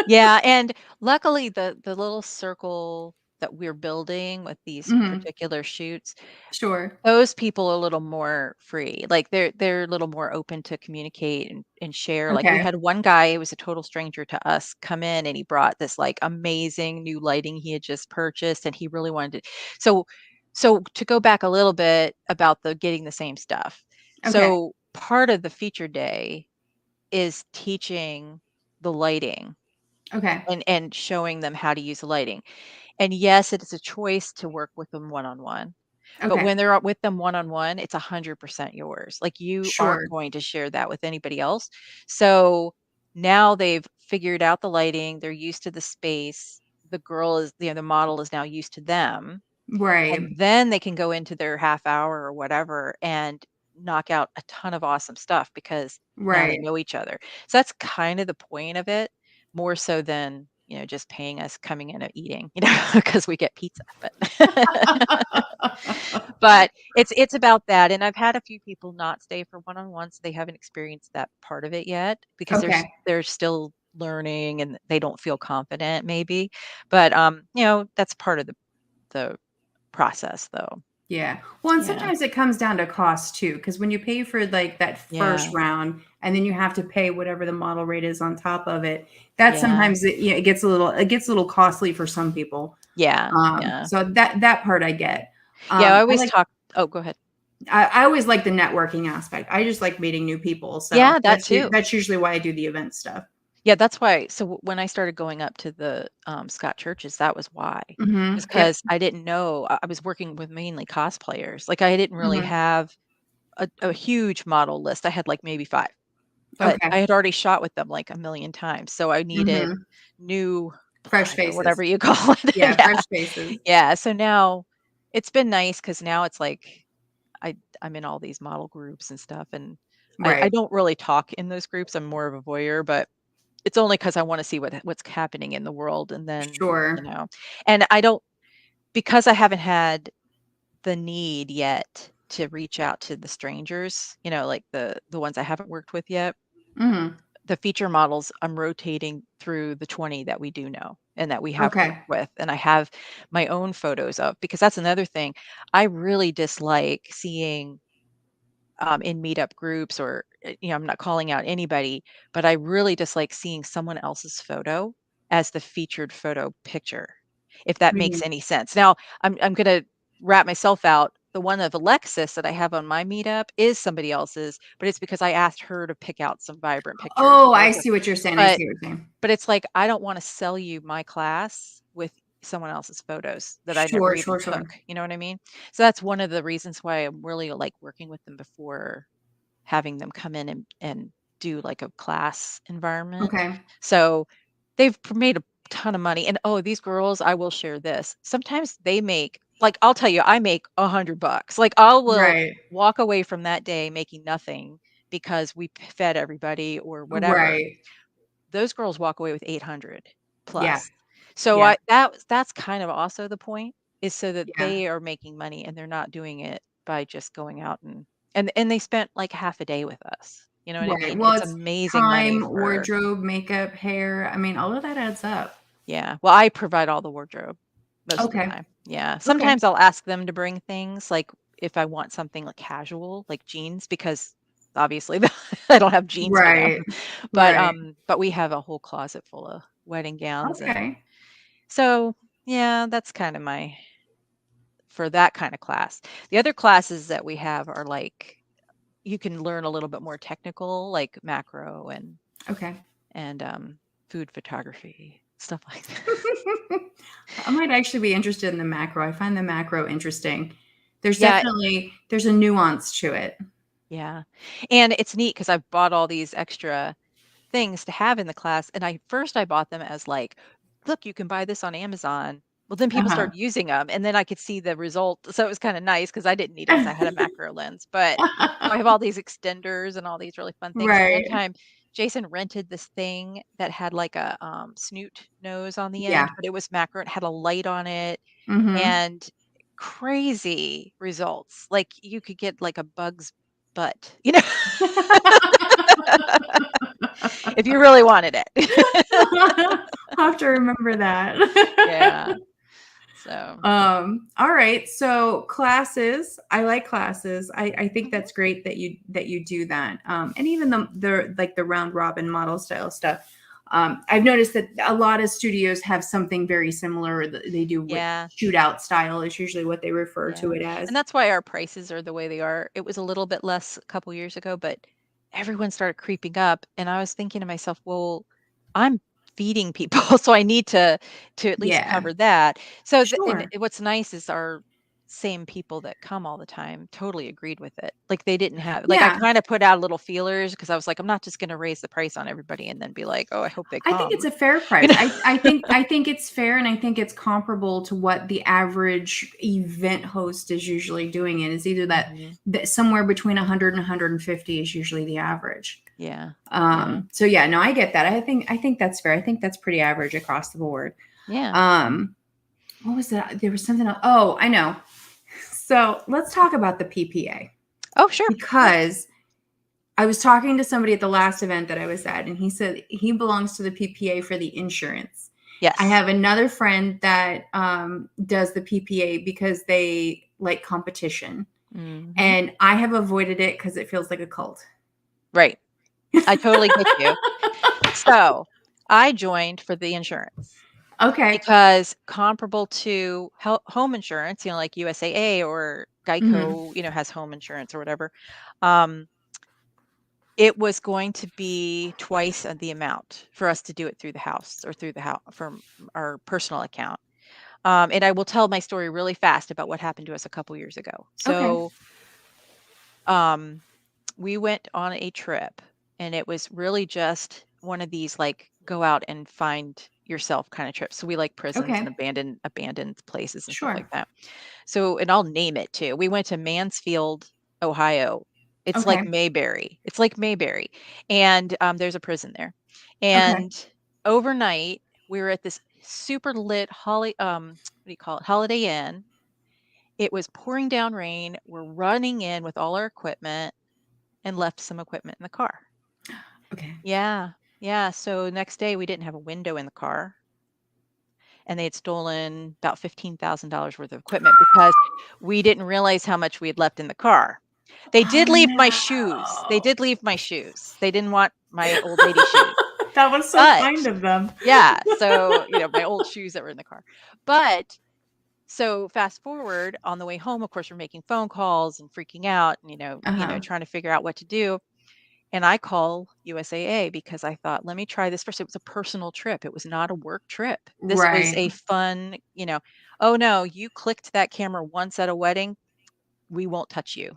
Yeah, and luckily the little circle that we're building with these Mhm. particular shoots, Sure. those people are a little more free. Like they're a little more open to communicate and share. Like we Okay. had one guy who was a total stranger to us come in and he brought this like amazing new lighting he had just purchased and he really wanted to so so to go back a little bit about the getting the same stuff. Okay. So part of the feature day is teaching the lighting Okay. and showing them how to use the lighting. And yes, it is a choice to work with them one-on-one, but Okay. when they're out with them one-on-one, it's 100% yours. Like, you aren't Sure. going to share that with anybody else. So, now they've figured out the lighting, they're used to the space, the girl is the model is now used to them, Right. and then they can go into their half hour or whatever and knock out a ton of awesome stuff because now they Right. know each other. So that's kind of the point of it, more so than, just paying us coming in and eating, because we get pizza. But but it's about that. And I've had a few people not stay for one-on-ones. They haven't experienced that part of it yet because Okay. they're still learning and they don't feel confident maybe. But that's part of the process though. Yeah. Well, and Yeah. sometimes it comes down to cost too, because when you pay for like that first Yeah. round and then you have to pay whatever the model rate is on top of it, that Yeah. sometimes it gets a little costly for some people. Yeah. Yeah. So that part I get. Yeah, I I always like talk. Oh, go ahead. I always like the networking aspect. I just like meeting new people. So Yeah, that too. that's usually why I do the event stuff. Yeah, that's why. So when I started going up to the Scott churches, that was why. Is Yep. because I didn't know I was working with mainly cosplayers. Like I didn't really hmm have a huge model list. I had like maybe 5, but Okay. I had already shot with them like a million times. So I needed hmm new Fresh blood or whatever faces. you call it. Yeah, Yeah. fresh faces. Yeah. So now it's been nice because now it's like I I'm in all these model groups and stuff, and I Right. don't really talk in those groups. I'm more of a voyeur, but it's only because I wanna see what's happening in the world, and then, you Sure. know and I don't because I haven't had the need yet to reach out to the strangers, like the ones I haven't worked with yet, hmm the feature models, I'm rotating through the 20 that we do know and that we have Okay. worked with, and I have my own photos of because that's another thing. I really dislike seeing in meetup groups or I'm not calling out anybody, but I really just like seeing someone else's photo as the featured photo picture, if that makes Mhm. any sense. Now, I'm gonna wrap myself out. The one of Alexis that I have on my meetup is somebody else's, but it's because I asked her to pick out some vibrant pictures, Oh, I see what you're saying. I but see what you're saying. it's like I don't want to sell you my class with someone else's photos that I never Sure, even sure, took. sure. You know what I mean? So that's one of the reasons why I'm really like working with them before having them come in and do like a class environment. Okay. So made a ton of money. And oh, these girls, I will share this. Sometimes they make like I'll tell you, I make $100. Like I will Right. walk away from that day making nothing because we fed everybody or whatever. Right. Those girls walk away with 800 Yeah. plus. So Yeah. that's kind of also the point is so that Yeah. they are making money and they're not doing it by just going out and they spent like half a day with us. You know what I Right. mean? Well, It's it's amazing money time, for wardrobe, makeup, hair. I mean, all of that adds up. yeah. Well, I provide all the wardrobe most of the Okay. time. Yeah. Okay. Sometimes I'll ask them to bring things like if I want something like casual, like jeans, because obviously I don't have jeans for them. Right. But Right. we have a whole closet full of wedding gowns and Okay. so yeah, that's kind of my for that kind of class. The other classes that we have are like you can learn a little bit more technical, like macro Okay. and food photography, stuff like that. I might actually be interested in the macro. I find the macro interesting. Yeah, There's a nuance to it. yeah. And it's neat because I've bought all these extra things to have in the class. And I bought them as like, look, you can buy this on Amazon. Well, then people Uh-huh. started using them, and then I could see the result. So it was kind of nice because I didn't need them because I had a macro lens. But so I have all these extenders and all these really fun things. And one Right. time, Jason rented this thing that had like a snoot nose on the end, Yeah. but it was macro. It had a light on it, Mhm. and crazy results. Like you could get like a bug's butt, you know, if you really wanted it. I'll have to remember that. Yeah. So. All right. So classes, I like classes. I think Mhm. that's great that you do that. And even the like the round robin model style stuff. I've noticed that a lot of studios have something very similar. They do what Yeah. shootout style is usually what they refer to Yeah, it and as. that's why our prices are the way they are. It was a little bit less a couple years ago, but everyone started creeping up, and I was thinking to myself, "Well, I'm feeding people, so I need to at least Yeah. cover that." So, Sure. what's nice is our same people that come all the time totally agreed with it. Like they didn't have like I Yeah. kind of put out little feelers because I was like, I'm not just going to raise the price on everybody and then be like, "Oh, I hope they I think it's come." a fair You price. know? I think it's fair, and I think it's comparable to what the average event host is usually doing. It is either Mhm. that somewhere between 100 and 150 is usually the average. Yeah. Yeah. So yeah, no, I get that. I think that's fair. I think that's pretty average across the board. Yeah. Um, what was that? There was something else. Oh, I know. So let's talk about the PPA Oh, sure. Sure. because I was talking to somebody at the last event that I was at, and he said he belongs to the PPA for the insurance. I Yes. have another friend that does the PPA because they like competition, Mhm. and I have avoided it because it feels like a cult. Right. I totally get you. So, I joined for the insurance Okay. because comparable to home insurance, like USAA or Hmm. Geico, has home insurance or whatever, um, it was going to be twice the amount for us to do it through the house or through the house from our personal account. And I will tell my story really fast about what happened to us a couple years ago. Okay. So, um, we went on a trip and it was really just one of these like go out and find yourself kind of trips. So we like prisons and Okay. abandoned places and stuff like Sure. that. So and I'll name it too. We went to Mansfield, Ohio. It's like Okay. Mayberry. It's like Mayberry. And there's a prison there. Okay. And overnight we were at this super lit what do you call it? Holiday Inn. It was pouring down rain. We're running in with all our equipment and left some equipment in the car. Okay. Yeah. Yeah. So next day we didn't have a window in the car and they had stolen about $15,000 worth of equipment because we didn't realize how much we had left in the car. They did Oh leave my shoes. They no. did leave my shoes. They didn't want my old lady shoes. That was so kind But of them. yeah, so, my old shoes that were in the car. But so fast forward on the way home, of course, we're making phone calls and freaking out and, Uh-huh. trying to figure out what to do. And I call USAA because I thought, let me try this first. It was a personal trip. It was not a work trip. This was Right. a fun, oh no, you clicked that camera once at a wedding, we won't touch you.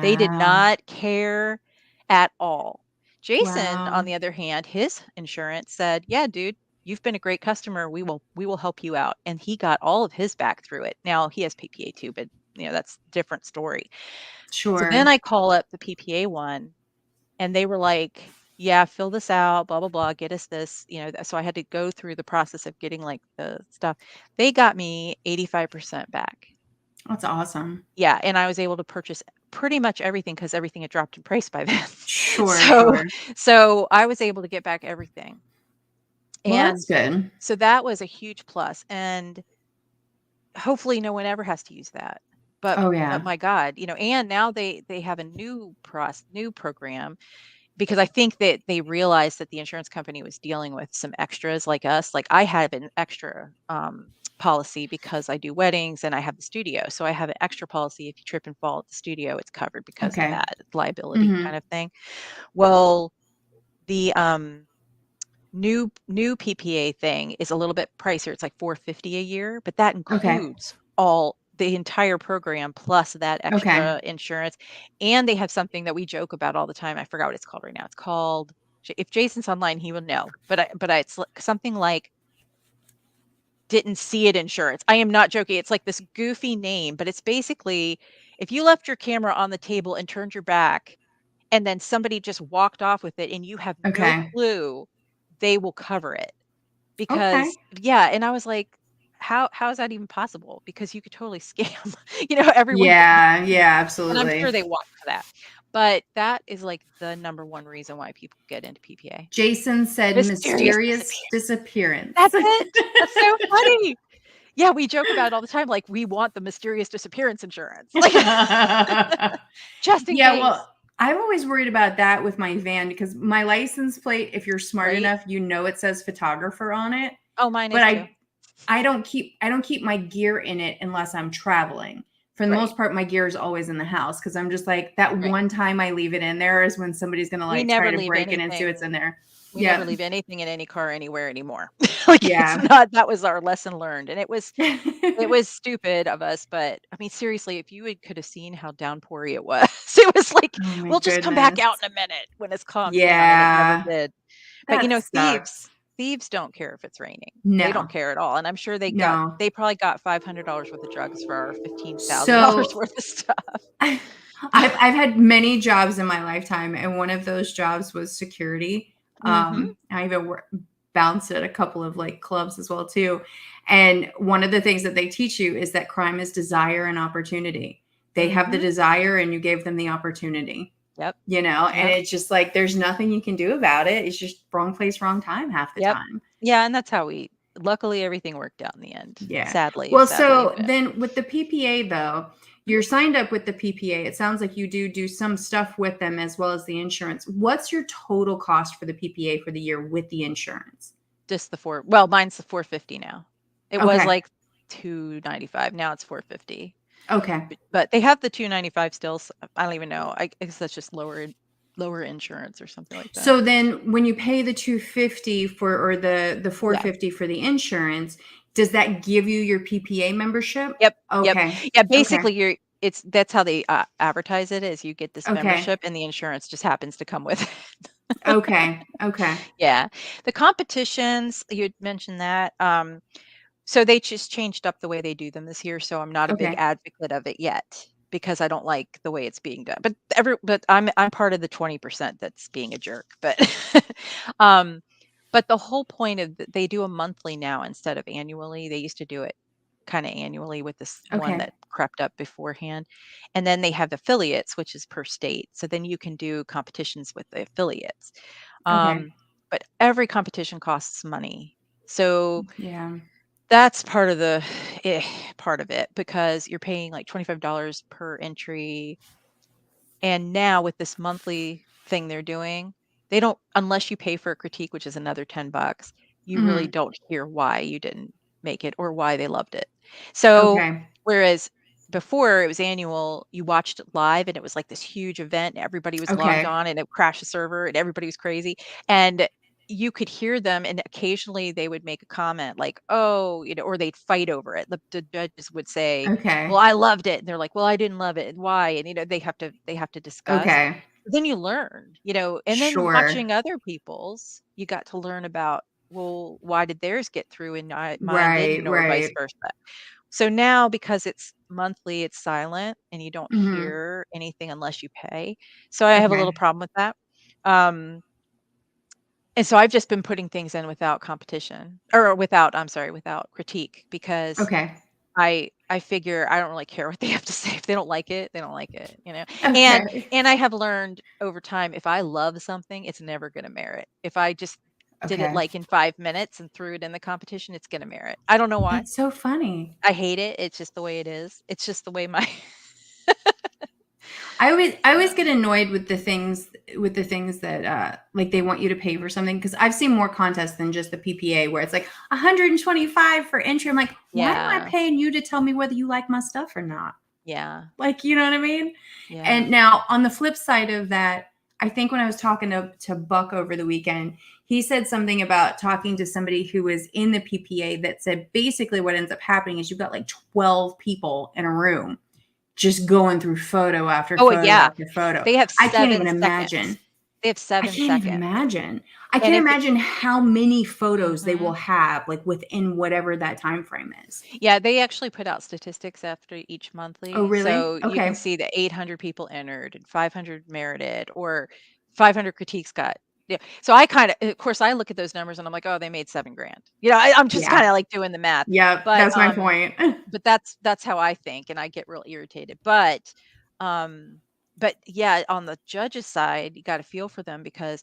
They did Wow. not care at all. Jason, on Wow. the other hand, his insurance said, yeah, dude, you've been a great customer. We will help you out. And he got all of his back through it. Now he has PPA too, but that's a different story. So then Sure. I call up the PPA one and they were like, "Yeah, fill this out, blah, blah, blah, get us this," so I had to go through the process of getting, like, the stuff. They got me 85% back. That's awesome. Yeah, and I was able to purchase pretty much everything because everything had dropped in price by then. Sure, So sure. so I was able to get back everything. Well, that's And good. so that was a huge plus, and hopefully no one ever has to use that. But Oh, but yeah. my god, and now they have a new program because I think that they realized that the insurance company was dealing with some extras like us. Like I have an extra policy because I do weddings and I have the studio. So I have an extra policy. If you trip and fall at the studio, it's covered because of Okay. that liability Mhm. kind of thing. Well, the new PPA thing is a little bit pricier. It's like 450 a year, but that Okay. includes all the entire program plus that Okay. extra insurance. And they have something that we joke about all the time. I forgot what it's called right now. It's called if Jason's online, he will know. But it's something like didn't see it insurance. I am not joking. It's like this goofy name, but it's basically if you left your camera on the table and turned your back and then somebody just walked off with it and you have no Okay. clue, they will cover it. Okay. Because yeah, and I was like, how is that even possible? Because you could totally scam, everyone with no Yeah. clue. Yeah. And I'm sure Absolutely. they watch for that. But that is like the number one reason why people get into PPA. Jason said Mysterious mysterious disappearance. disappearance. That's it. That's so funny. Yeah, we joke about it all the time, like, we want the mysterious disappearance insurance, like, just in Yeah, case, well, I'm always worried about that with my van because my license plate, if you're smart right? enough, it says photographer on it. Oh, mine But is too. I don't keep my gear in it unless I'm traveling. For the Right, most part, my gear is always in the house because I'm just like that right. one time I leave it in there is when somebody's gonna We like try never to leave break in and see what's anything in there. we never Yeah. leave anything in any car anywhere anymore. Like, it's Yeah. not that was our lesson learned, and it was stupid of us, but, I mean, seriously, if you could have seen how downpoury it was, it was like, Oh my "We'll just come back goodness. out in a minute," when it's calmed down, and it never Yeah. did. But, That sucks. thieves don't care if it's raining. They don't No. care at all, and I'm sure No. they probably got $500 worth of drugs for our $15,000 So worth of stuff. I've had many jobs in my lifetime, and one of those jobs was security. Mhm. I even bounced at a couple of like clubs as well too. And one of the things that they teach you is that crime is desire and opportunity. They have the Mhm. desire, and you gave them the opportunity. Yep. And Yep. it's just like there's nothing you can do about it. It's just wrong place, wrong time half the Yep. time. Yeah, and that's how we luckily, everything worked out in the end. Yeah. Sadly, Well, sadly, so but then with the PPA though, mhm. you're signed up with the PPA. It sounds like you do some stuff with them as well as the insurance. What's your total cost for the PPA for the year with the insurance? Just the 4 well, mine's the 450 now. It was Okay. like 295, now it's 450. Okay. But they have the 295 still, I don't even know. I guess that's just lower insurance or something like that. So then when you pay the 250 for or the Yeah. 450 for the insurance, does that give you your PPA membership? Yep, yep. Okay. Yeah, Okay. basically, that's how they, advertise it, is you get this Okay. membership and the insurance just happens to come with it. Okay. Okay. Yeah. The competitions, you had mentioned that, so they just changed up the way they do them this year, so I'm not a big Okay. advocate of it yet because I don't like the way it's being done. But I'm part of the 20% that's being a jerk. But um but the whole point of they do a monthly now instead of annually. They used to do it kind of annually with this one Okay. that crept up beforehand. And then they have affiliates, which is per state. So then you can do competitions with the affiliates. Okay. Um but every competition costs money. So Yeah. that's part of the part of it because you're paying like $25 per entry. And now with this monthly thing they're doing, they don't unless you pay for a critique, which is another 10 bucks, you really Mhm. don't hear why you didn't make it or why they loved it. So Okay. whereas before it was annual, you watched it live and it was like this huge event and everybody was logged Okay. on and it crashed the server and everybody was crazy. And you could hear them and occasionally they would make a comment like, oh, or they'd fight over it. The judges would say, well, Okay. I loved it. And they're like, well, I didn't love it. And why? And they have to discuss. Okay. Then you learn, and then Sure. watching other people's, you got to learn about, well, why did theirs get through and mine Right, didn't, or vice right. versa. So now because it's monthly, it's silent and you don't Mhm. hear anything unless you pay. So I have a little Okay. problem with that. Um, and so I've just been putting things in without competition or without, I'm sorry, without critique because Okay. I figure I don't really care what they have to say. If they don't like it, they don't like it. And Okay. and I have learned over time, if I love something, it's never gonna merit. If I just did it Okay. like in 5 minutes and threw it in the competition, it's gonna merit. I don't know why. That's so funny. I hate it. It's just the way it is. It's just the way my I always Yeah. get annoyed with the things that like they want you to pay for something because I've seen more contests than just the PPA where it's like 125 for entry. I'm like, why am I Yeah. paying you to tell me whether you like my stuff or not? Yeah. Like, you know what I mean? Yeah. And now on the flip side of that, I think when I was talking to Buck over the weekend, he said something about talking to somebody who was in the PPA that said basically what ends up happening is you've got like 12 people in a room just going through photo after Oh, photo yeah. after photo. They have I can't even 7 seconds. imagine. They have I 7 can't even seconds. imagine. I And can't if it imagine how many photos they will Mhm. have, like, within whatever that time frame is. Yeah, they actually put out statistics after each Oh, monthly, really? so you can Okay. see that 800 people entered and 500 merited or 500 critiques got yeah. So I kinda of course, I look at those numbers and I'm like, "Oh, they made 7 grand." You know, I'm just Yeah. kinda, like, doing the math. Yep, But, that's my point. that's how I think, and I get real irritated. Um but yeah, on the judge's side, you gotta feel for them because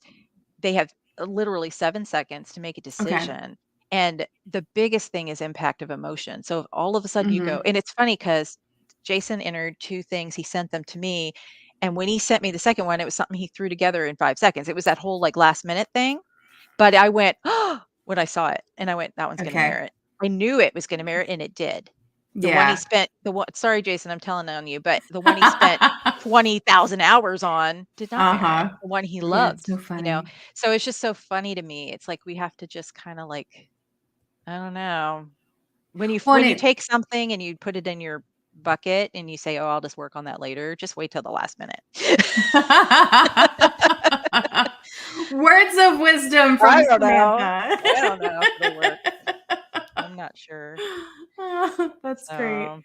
they have literally 7 seconds to make a Okay. decision, and the biggest thing is impact of emotion. So if all of a sudden you go Mhm. and it's funny because Jason entered 2 things, he sent them to me, and when he sent me the second one, it was something he threw together in 5 seconds. It was that whole, like, last minute thing, but I went, "Oh," when I saw it, and I went, "That one's gonna Okay. merit." I knew it was gonna merit, and it did. The one he Yeah. spent the one sorry, Jason, I'm telling on you, but the one he spent 20,000 hours on did not merit. Uh-huh. The one he Yeah, it's loved, so you know? funny. So it's just so funny to me. It's like we have to just kinda like, I don't know. Well, and When you it take something and you put it in your bucket and you say, "Oh, I'll just work on that later," just wait till the last minute. Words of wisdom from I don't know. Samantha. I don't know if it'll work. I'm not sure. That's great. So,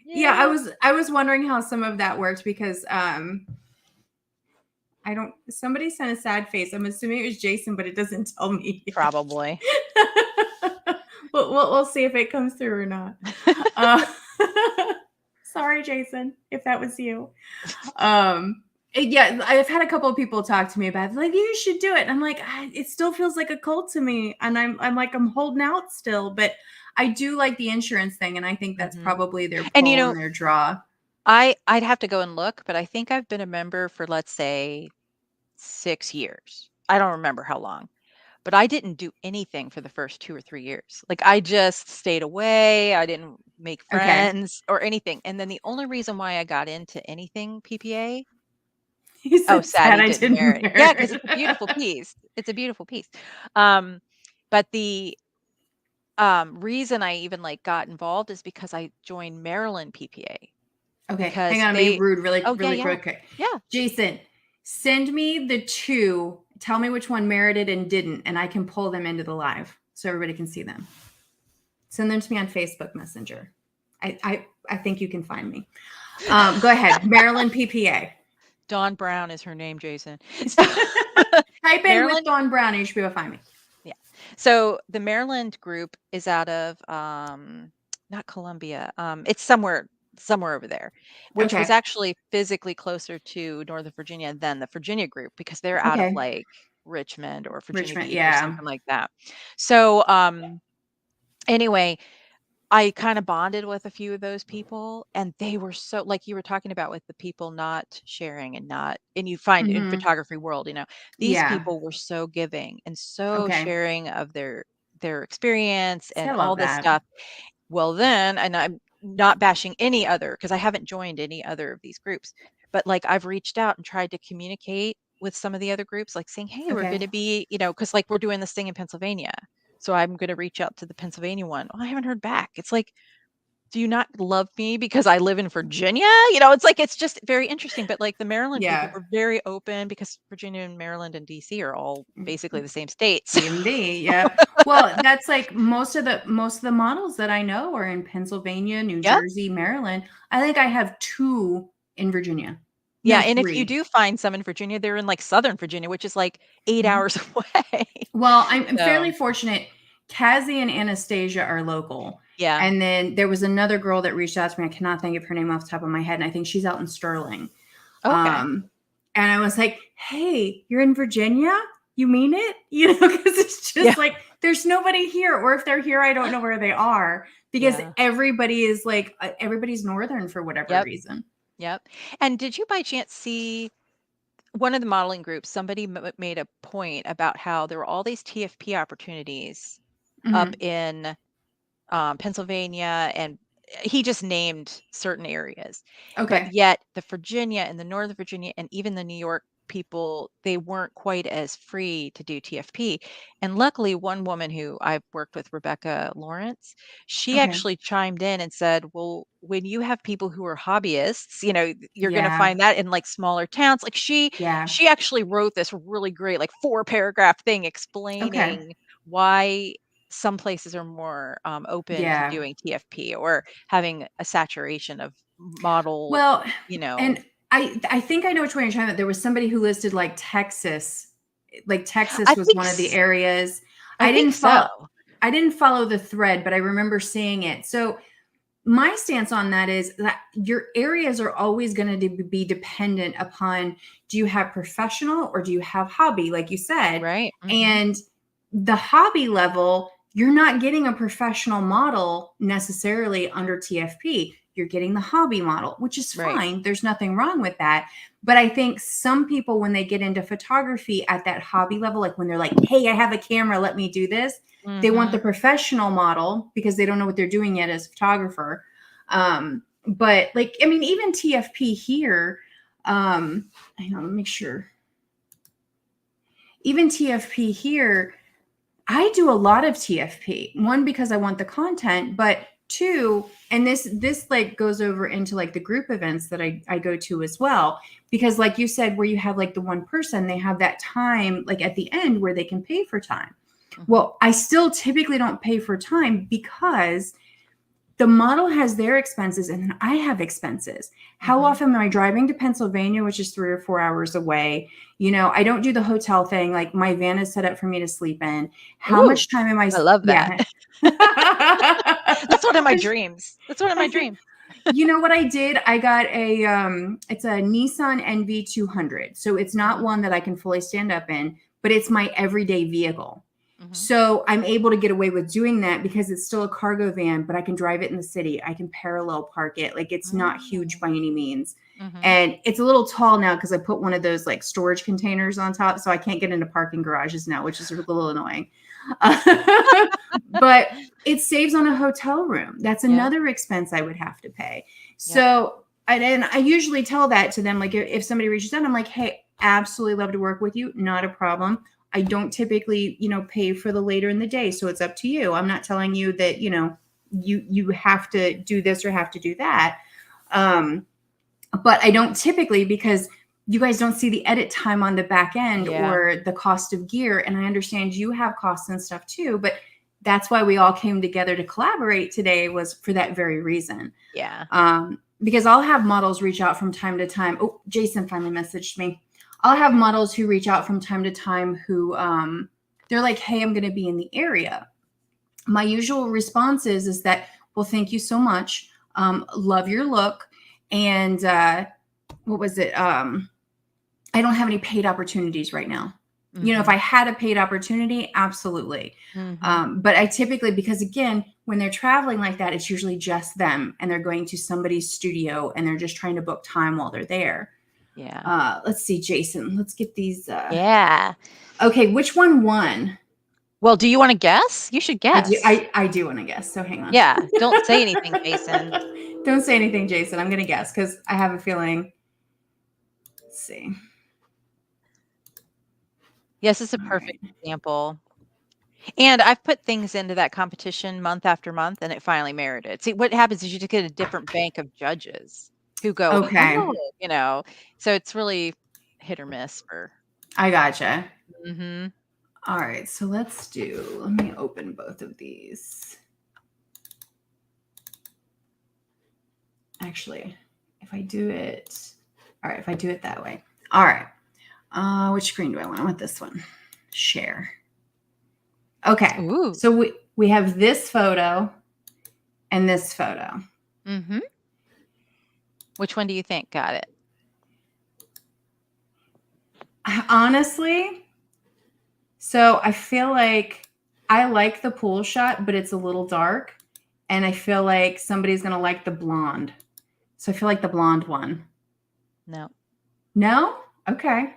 Yeah, yeah, I was wondering how some of that worked because I don't somebody sent a sad face. I'm assuming it was Jason, but it doesn't tell me yet. probably. We'll see if it comes through or not. Uh, sorry, Jason, if that was you. Um, yeah, I've had a couple of people talk to me about it, like you should do it. And I'm like, it still feels like a cult to me, and I'm like I'm holding out still, but I do like the insurance thing, and I think that's Mhm. probably their And, pull and their draw. I'd have to go and look, but I think I've been a member for, let's say, 6 years. I don't remember how long, but I didn't do anything for the first 2 or 3 years. Like, I just stayed away, I didn't make Okay, friends or anything, and then the only reason why I got into anything PPA he oh, said, sad "Sad he I didn't didn't merit. Yeah, because merit." it's a beautiful piece. It's a beautiful piece. Um, but the, reason I even, like, got involved is because I joined Maryland PPA Okay, hang because on, I'm being they rude really, Oh, yeah, really yeah. quick. Yeah. Jason, send me the two. Tell me which one merited and didn't, and I can pull them into the live so everybody can see them. Send them to me on Facebook Messenger. I think you can find me. Go ahead, Maryland PPA. Dawn Brown is her name, Jason. So Type in with Maryland Dawn Brown, and you should be able to find me. yeah. So the Maryland group is out of, not Columbia, it's somewhere over there, which was Okay, actually physically closer to Northern Virginia than the Virginia group because they're out of, okay, like, Richmond or Virginia Richmond. Beach or Yeah. something like that. So, anyway, I kinda bonded with a few of those people, and they were so like you were talking about with the people not sharing and you find in Hmm. photography world, these Yeah. people were so giving and so Okay. sharing of their experience See, I and love all this that. stuff. Well, then and I'm not bashing any other because I haven't joined any other of these groups, but, like, I've reached out and tried to communicate with some of the other groups, like, saying, "Hey, we're Okay. gonna be" because like, we're doing this thing in Pennsylvania, so I'm gonna reach out to the Pennsylvania one. Oh, I haven't heard back. It's like, do you not love me because I live in Virginia? It's like it's just very interesting, but, like, the Maryland people Yeah. were very open because Virginia and Maryland and DC are all basically the same states. DMV, yep. Well, that's like most of the models that I know are in Pennsylvania, New Yep. Jersey, Maryland. I think I have 2 in Virginia. Yeah, No, and if you 3. do find some in Virginia, they're in, like, Southern Virginia, which is, like, 8 Mhm. hours away. Well, I'm fairly So, fortunate. Cassie and Anastasia are local. yeah. And then there was another girl that reached out to me. I cannot think of her name off the top of my head, and I think she's out in Sterling. Okay. Um, and I was like, "Hey, you're in Virginia? You mean it?" Because it's Yeah. just like there's nobody here, or if they're here, I don't know where they are because Yeah. everybody is like everybody's northern for whatever Yep, reason. yep. And did you by chance see one of the modeling groups, somebody made a point about how there were all these TFP opportunities up Mhm. in Pennsylvania, and he just named certain areas. But Okay. yet the Virginia and the Northern Virginia and even the New York people, they weren't quite as free to do TFP. And luckily, one woman who I've worked with, Rebecca Lawrence, she Okay. actually chimed in and said, well, when you have people who are hobbyists, you're going to Yeah. find that in like smaller towns. Like Yeah. she actually wrote this really great, like 4-paragraph thing Okay. explaining why some places are more open to Yeah. doing TFP or having a saturation of model, Well, you know. and I think I know which one you're talking about. There was somebody who listed like Texas. Like I Texas was think one of the s- areas. I I think didn't so. follow I didn't follow the thread, but I remember seeing it. So my stance on that is that your areas are always going to be dependent upon, do you have professional or do you have hobby, like you said? Right. Hmm. And the hobby level, you're not getting a professional model necessarily under TFP. You're getting the hobby model, which is Right. fine. There's nothing wrong with that. But I think some people, when they get into photography at that hobby level, like when they're like, hey, I have a camera, let me do this, they want the Hmm. professional model because they don't know what they're doing yet as a photographer. But like, I mean, even TFP here, hang on, let me make sure. Even TFP here, I do a lot of TFP. One, because I want the content, but two, and this like goes over into like the group events that I go to as well. Because like you said, where you have like the one person, they have that time like at the end where they can pay for time. Hmm. Well, I still typically don't pay for time because the model has their expenses and then I have expenses. How Hmm. often am I driving to Pennsylvania, which is 3 or 4 hours away? I don't do the hotel thing. Like my van is set up for me to sleep in. How Ooh, much time am I? I love that. Yeah. That's one of my dreams. That's one of my dreams. You know what I did? I got it's a Nissan NV200. So it's not Hmm. one that I can fully stand up in, but it's my everyday vehicle. Hmm. So I'm able to get away with doing that because it's still a cargo van, but I can drive it in the city. I can parallel park it. Like it's not huge by any means. Hmm. And it's a little tall now because I put one of those like storage containers on top. So I can't get into parking garages now, which is a little annoying. But it saves on a hotel room. That's Yep. another expense I would have to pay. Yep. So, and I usually tell that to them. Like if somebody reaches out, I'm like, hey, absolutely love to work with you. Not a problem. I don't typically, pay for the later in the day. So it's up to you. I'm not telling you that, you have to do this or have to do that. But I don't typically, because you guys don't see the edit time on the back end Yeah. or the cost of gear. And I understand you have costs and stuff too, but that's why we all came together to collaborate today, was for that very reason. Yeah. Because I'll have models reach out from time to time. Oh, Jason finally messaged me. I'll have models who reach out from time to time who they're like, hey, I'm going to be in the area. My usual response is that, well, thank you so much. Love your look. And what was it? I don't have any paid opportunities right now. If Hmm. I had a paid opportunity, absolutely. Hmm. But I typically, because again, when they're traveling like that, it's usually just them and they're going to somebody's studio and they're just trying to book time while they're there. Yeah. Let's see, Jason, let's get these. Yeah. Okay, which one won? Well, do you want to guess? You should I do. guess. I do want to guess. So hang on. Yeah. Don't say anything, Jason. Don't say anything, Jason. I'm going to guess because I have a feeling. Let's see. Yes, it's a All perfect right. example. And I've put things into that competition month after month, and it finally merited. See, what happens is you just get a different bank of judges who go, Okay. oh, so it's really hit or miss for. I gotcha. Hmm. All right. So let me open both of these. Actually, if I do it, all right, if I do it that way. All right. Which screen do I want? I want this one. Share. Okay. Ooh. So we have this photo and this photo. Hmm. Which one do you think got it? Honestly, so I feel like I like the pool shot, but it's a little dark. And I feel like somebody's going to like the blonde. So I feel like the blonde one. No. No? Okay.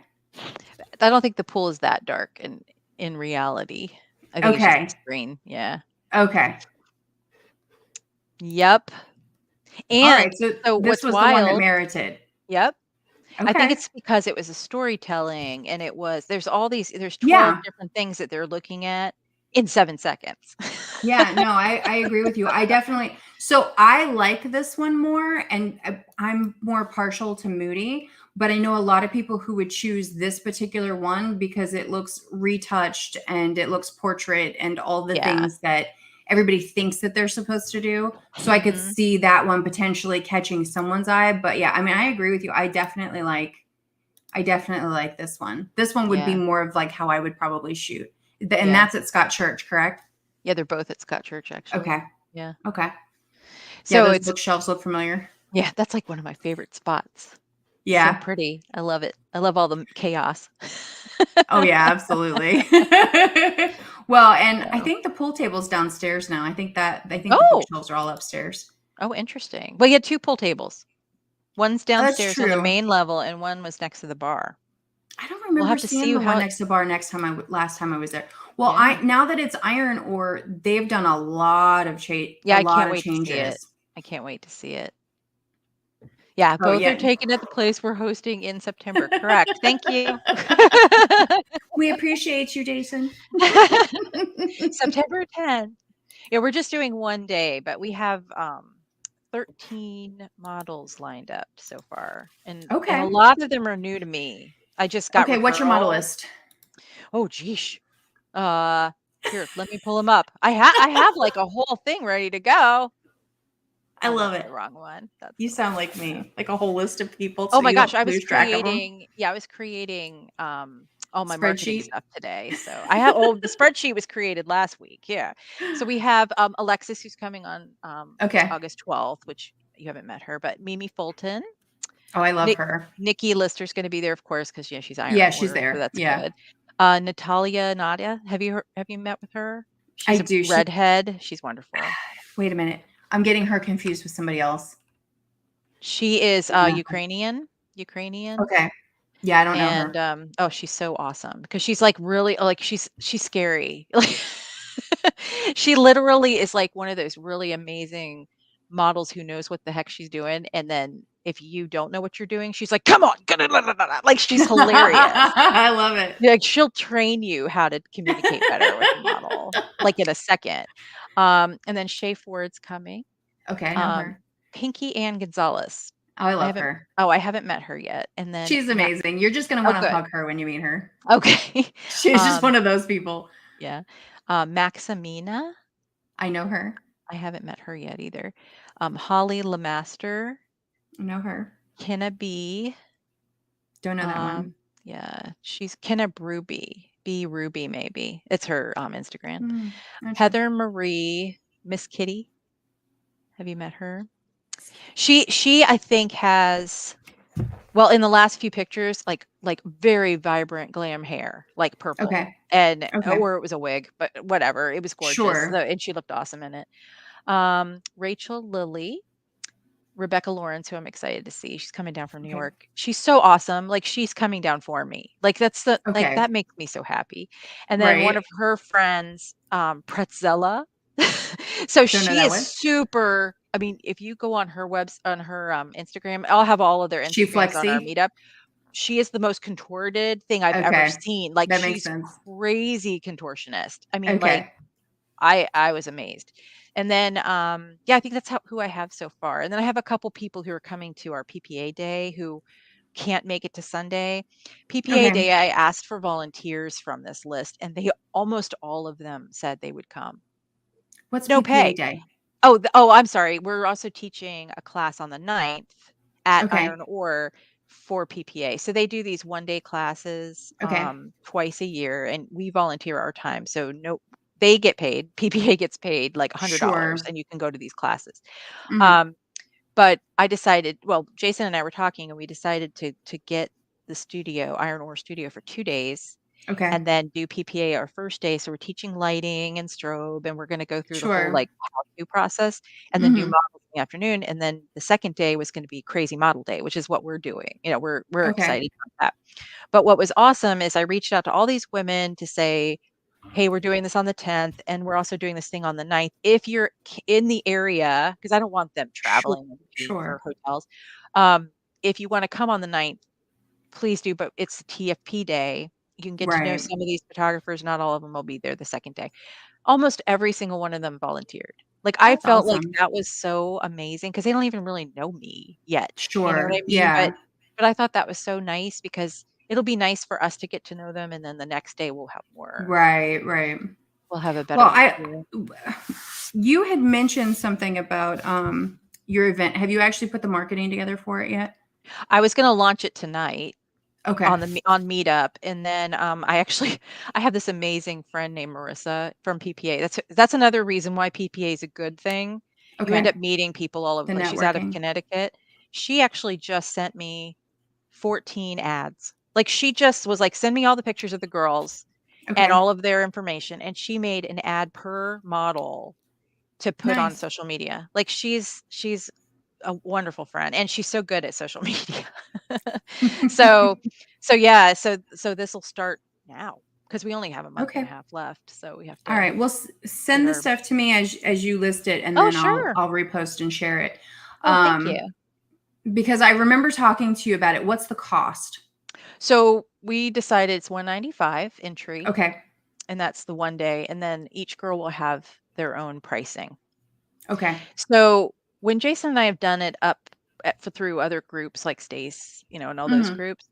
I don't think the pool is that dark in reality. I think it's just the Okay. screen. Yeah. Okay. Yep. All And right. So so this what's was the one that wild, merited. yep. I think Okay. it's because it was a storytelling and there's 12 Yeah. different things that they're looking at in 7 seconds. Yeah, no, I agree with you. I definitely so I like this one more, and I'm more partial to Moody, but I know a lot of people who would choose this particular one because it looks retouched and it looks portrait and all the Yeah. things that everybody thinks that they're supposed to do. So I could Mhm. see that one potentially catching someone's eye. But yeah, I mean, I agree with you. I definitely like this one. This one would be Yeah. more of like how I would probably shoot. And Yeah. that's at Scott Church, correct? Yeah, they're both at Scott Church, actually. Okay. Yeah. Okay. Yeah, So those it's bookshelves look familiar. yeah, that's, like, one of my favorite spots. So Yeah. pretty. I love it. I love all the chaos. Oh, yeah, absolutely. Well, and I So think the pool table's downstairs now. I think the Oh! bookshelves are all upstairs. Oh, interesting. Well, you had 2 pool tables. One's That's downstairs on the true. main level, and one was next to the bar. I don't We'll remember have to seeing see the one how next to bar next time last time I was there. Well, Yeah. I now that it's iron ore, they've done Yeah, a I lot can't of wait to see it. changes. I can't wait to see it. Yeah, Oh, both are yeah. taken at the place we're hosting in September. Correct. Thank you. We appreciate you, Jason. September 10th. Yeah, we're just doing 1 day, but we have 13 models lined up so far, and a Okay. lot of them are new to me. I just got Okay, what's your model referrals. list? Oh, geesh. Uh, Here, let me pull them up. I have like a whole thing ready to go. I Oh, love that's it. the wrong one. That's You the wrong sound like one though. me, like a whole list of people Oh so my you gosh, don't I was lose track of them. creating yeah, I was creating all my marketing Spreadsheet? stuff today. So I have the spreadsheet was created last week. Yeah. So we have Alexis who's coming on Okay. August 12th, which you haven't met her, but Mimi Fulton. Oh, I love Nick her. Nikki Lister's going to be there, of course, because yeah, she's Iron Yeah, she's Ore, so there. that's Yeah. good. Natalia Nadia, have you met with her? I She's a do. redhead. She's wonderful. Wait a minute. I'm getting her confused with somebody else. She is Yeah. Ukrainian. Okay. Yeah, I don't know And, her. oh, she's so awesome because she's, like, really like, she's scary. Like, she literally is, like, one of those really amazing models who knows what the heck she's doing, and then if you don't know what you're doing, she's like, "Come on, like, she's hilarious. I love it. Like, she'll train you how to communicate better with the model, like, in a second. And then Shay Ford's coming. Okay, I know Um, her. Pinky Ann Gonzalez. Oh, I love her. I haven't met her yet, and then She's Ma amazing. You're just gonna oh, wanna good. hug her when you meet her. Okay. She's just Um, one of those people. yeah. Maximina, I know her. I haven't met her yet either. Holly Lemaster, I know her. Kenna B. Don't know that one. Yeah, she's Kenna Ruby, B Ruby maybe. It's her Instagram. Hmm, gotcha. Heather Marie, Miss Kitty. Have you met her? She I think has well, in the last few pictures, like very vibrant glam hair, like purple, Okay. and Okay. or it was a wig, but whatever. It was gorgeous. Sure. And she looked awesome in it. Rachel Lilly, Rebecca Lawrence, who I'm excited to see. She's coming down from New Okay. York. She's so awesome. Like she's coming down for me. Like Okay. that makes me so happy. And then one Right. of her friends, Pretzella. So Don't know she that is one. super. I mean, if you go on her on her Instagram, I'll have all of their She Instagrams on our flexy? meetup. She is the most contorted thing I've ever Okay. seen. Like That makes she's sense. crazy contortionist. I mean, like Okay. I was amazed. And then yeah, I think that's who I have so far. And then I have a couple people who are coming to our PPA day who can't make it to Sunday. PPA Okay. day, I asked for volunteers from this list, and they almost all of them said they would come. What's No PPA pay. day? Oh, I'm sorry. We're also teaching a class on the 9th at Okay. Iron Ore for PPA. So they do these 1-day classes Okay. twice a year, and we volunteer our time. So no, they get paid. PPA gets paid like $100, Sure. and you can go to these classes. Mhm. Um, but I decided, well, Jason and I were talking, and we decided to get the studio, Iron Ore Studio, for 2 days Okay. and then do PPA our first day. So we're teaching lighting and strobe, and we're going to go through the whole Sure. like how-to process, and then do Mhm. models in the afternoon. And then the second day was going to be crazy model day, which is what we're doing. You know, we're Okay. excited about that. But what was awesome is I reached out to all these women to say, hey, we're doing this on the 10th, and we're also doing this thing on the 9th. If you're in the area, because I don't want them Sure. traveling and paying for Sure. hotels. Um, if you want to come on the 9th, please do, but it's TFP day. You can get to know Right. some of these photographers. Not all of them will be there the second day. Almost every single one of them volunteered. Like, I That's felt like awesome. that was so amazing because they don't even really know me yet, you know what I Sure. mean? But Yeah. I thought that was so nice because it'll be nice for us to get to know them, and then the next day Right. Right. we'll have a Well, better I idea. you had mentioned something about your event. Have you actually put the marketing together for it yet? I was gonna launch it tonight Okay. on on Meetup, and then, I actually I have this amazing friend named Marissa from PPA. That's another reason why PPA is a good thing. You end Okay. up meeting people all over the The place. She's out of networking. Connecticut. She actually just sent me 14 ads. Like, she just was like, "Send me all the pictures of the girls and Okay. all of their information," and she made an ad per model to put on Nice. social media. Like, she's a wonderful friend, and she's so good at social media. So yeah, so this'll start now because we only have a month and a Okay. half left, so we have All to right. Well, get send the our stuff to me as you list it, and Oh, then sure. I'll repost and share it. Oh, thank you. Um, because I remember talking to you about it. What's the cost? So, we decided it's 195 entry, Okay. and that's the one day, and then each girl will have their own pricing. Okay. So, when Jason and I have done it up through other groups like Stace, and all those Hmm. groups,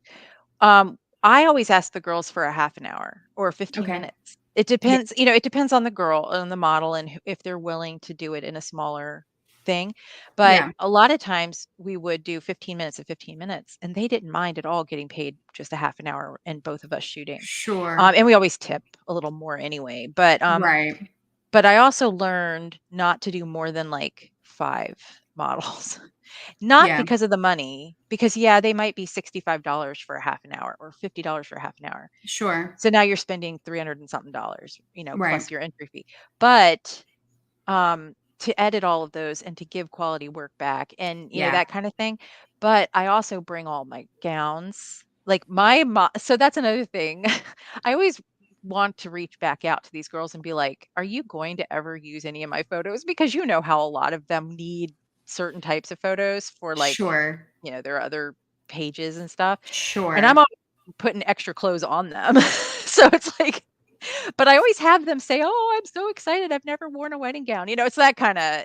I always ask the girls for a half an hour or 15 Okay. minutes. It Yeah. depends, it depends on the girl, on the model, and if they're willing to do it in a smaller thing. But Yeah. a lot of times we would do 15 minutes and 15 minutes, and they didn't mind at all getting paid just a half an hour and both of us shooting. Sure. And we always tip a little more anyway. Right. But I also learned not to do more than like 5 models. Not Yeah. because of the money, because, yeah, they might be $65 for a half an hour or $50 for a half an hour. Sure. So now you're spending 300 and something dollars, Right. plus your entry fee. But, to edit all of those and to give quality work back and, Yeah. that kind of thing. But I also bring all my gowns. Like, so that's another thing. I always want to reach back out to these girls and be like, "Are you going to ever use any of my photos?" Because you know how a lot of them need certain types of photos for, like, Sure. their other pages and stuff, and I'm Sure. always putting extra clothes on them. So it's like, but I always have them say, "Oh, I'm so excited. I've never worn a wedding gown." It's that kinda,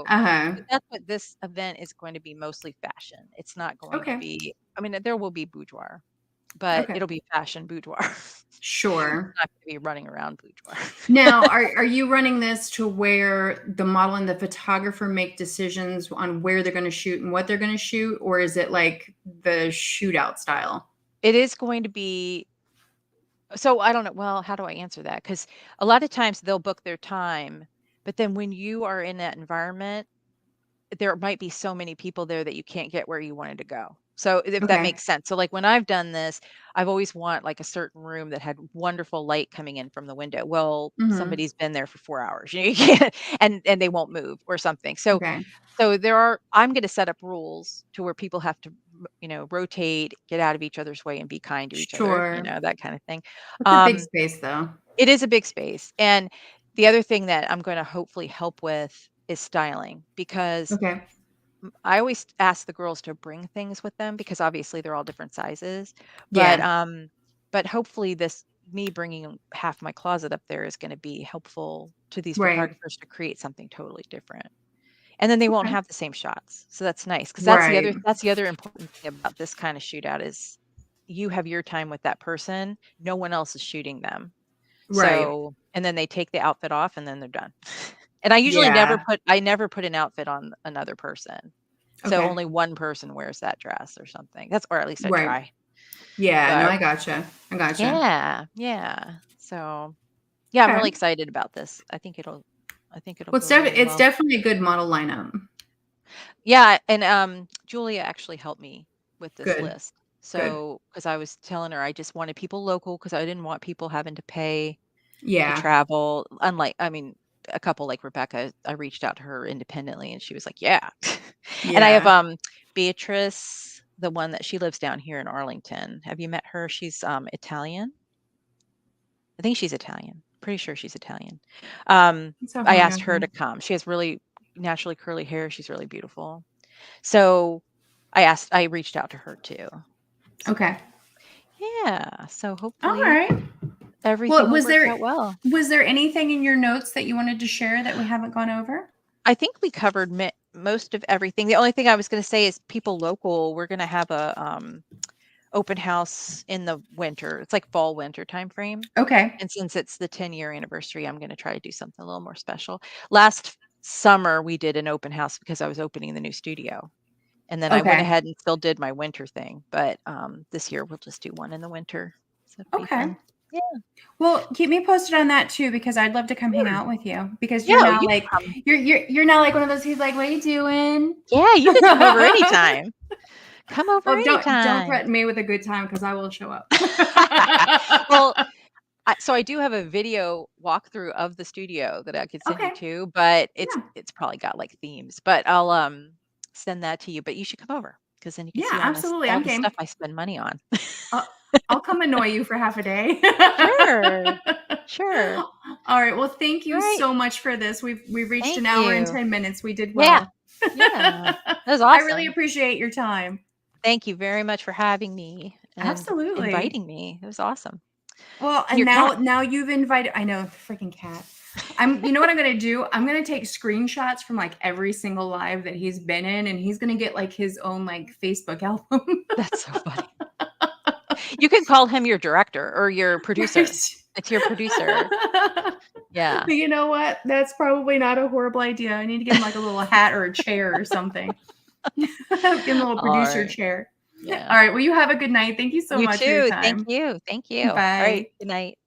Uh-huh. but that's what this event is going to be, mostly fashion. It's not going to Okay. be, I mean, there will be boudoir, but Okay. it'll be fashion boudoir. It's Sure. not gonna be running around boudoir. Now, are you running this to where the model and the photographer make decisions on where they're going to shoot and what they're going to shoot, or is it like the shootout style? It is going to be, so I don't know, well, how do I answer that? Because a lot of times they'll book their time, but then when you are in that environment, there might be so many people there that you can't get where you wanted to go. So if that Okay. makes sense. So, like, when I've done this, I've always want like a certain room that had wonderful light coming in from the window. Well, Hmm. somebody's been there for 4 hours. You can't, and they won't move or something. So Okay. I'm going to set up rules to where people have to, rotate, get out of each other's way and be kind to each other, Sure. that kind of thing. It's a big Um, space, though. it is a big space. And the other thing that I'm going to hopefully help with is styling, because Okay. I always ask the girls to bring things with them because obviously they're all different sizes. But Yeah. hopefully this me bringing half my closet up there is going to be helpful to these Right. photographers to create something totally different. And then they won't Okay. have the same shots. So that's nice, because Right. that's the other important thing about this kind of shootout is you have your time with that person. No one else is shooting them. Right. So, and then they take the outfit off and then they're done. And Yeah. I never put an outfit on another person. So Okay. only one person wears that dress or something. Or at least I Right. try. Yeah. No, But I gotcha. I gotcha. yeah, yeah. So yeah, I'm Okay. really excited about this. I think it'll Well, go really it's well. definitely a good model lineup. Yeah, and Julia actually helped me with this Good. list. Good. So, because I was telling her I just wanted people local because I didn't want people having to pay to Yeah. travel. Unlike, I mean, a couple like Rebecca, I reached out to her independently and she was like, "Yeah." And I have Yeah. Beatrice, the one that she lives down here in Arlington. Have you met her? She's Italian. I think she's Italian. Pretty sure she's Italian. So I hung asked up her to on. come. She has really naturally curly hair. She's really beautiful. So I reached out to her too. So Okay. Yeah. So All hopefully right. Well, everything will work out well. was there anything in your notes that you wanted to share that we haven't gone over? I think we covered most of everything. The only thing I was going to say is people local, we're going to have a open house in the winter. It's like fall winter time frame. Okay. And since it's the 10-year anniversary, I'm going to try to do something a little more special. Last summer we did an open house because I was opening the new studio. And then I went Okay. ahead and still did my winter thing, but this year we'll just do one in the winter. So it'll be Okay. fun. Yeah, Well, keep me posted on that too, because I'd love to come hang sure. out with you. Because you're Yeah, now you can like come. you're now like one of those who's like, "What are you doing?" Yeah, you can come over anytime. Come over Well, don't anytime. threaten me with a good time because I will show up. Well, so I do have a video walkthrough of the studio that I could send you Okay. to, but Yeah. it's probably got like themes. But I'll send that to you. But you should come over because then you can Yeah, see absolutely. all I'm the stuff game. I spend money on. I'll, I'll come annoy you for half a day. Sure, sure. All right. Well, thank All you right. so much for this. We've reached Thank an hour and you. 10 minutes. We did Yeah, well. yeah. That was I really awesome. appreciate your time. Thank you very much for having me and Absolutely. inviting me. It was awesome. Well, And and your cat. now you've invited. I know, freaking cat. You know what I'm gonna do? I'm gonna take screenshots from like every single live that he's been in, and he's gonna get like his own like Facebook album. That's so funny. You can call him your director or your producer. Right. It's your producer. Yeah. But you know what? That's probably not a horrible idea. I need to give him like a little hat or a chair or something. Give him a little All producer right. chair. All Yeah. right. Well, you have a good night. Thank you so You much for your too. Thank time. you. Thank you. All right. Bye. Good night.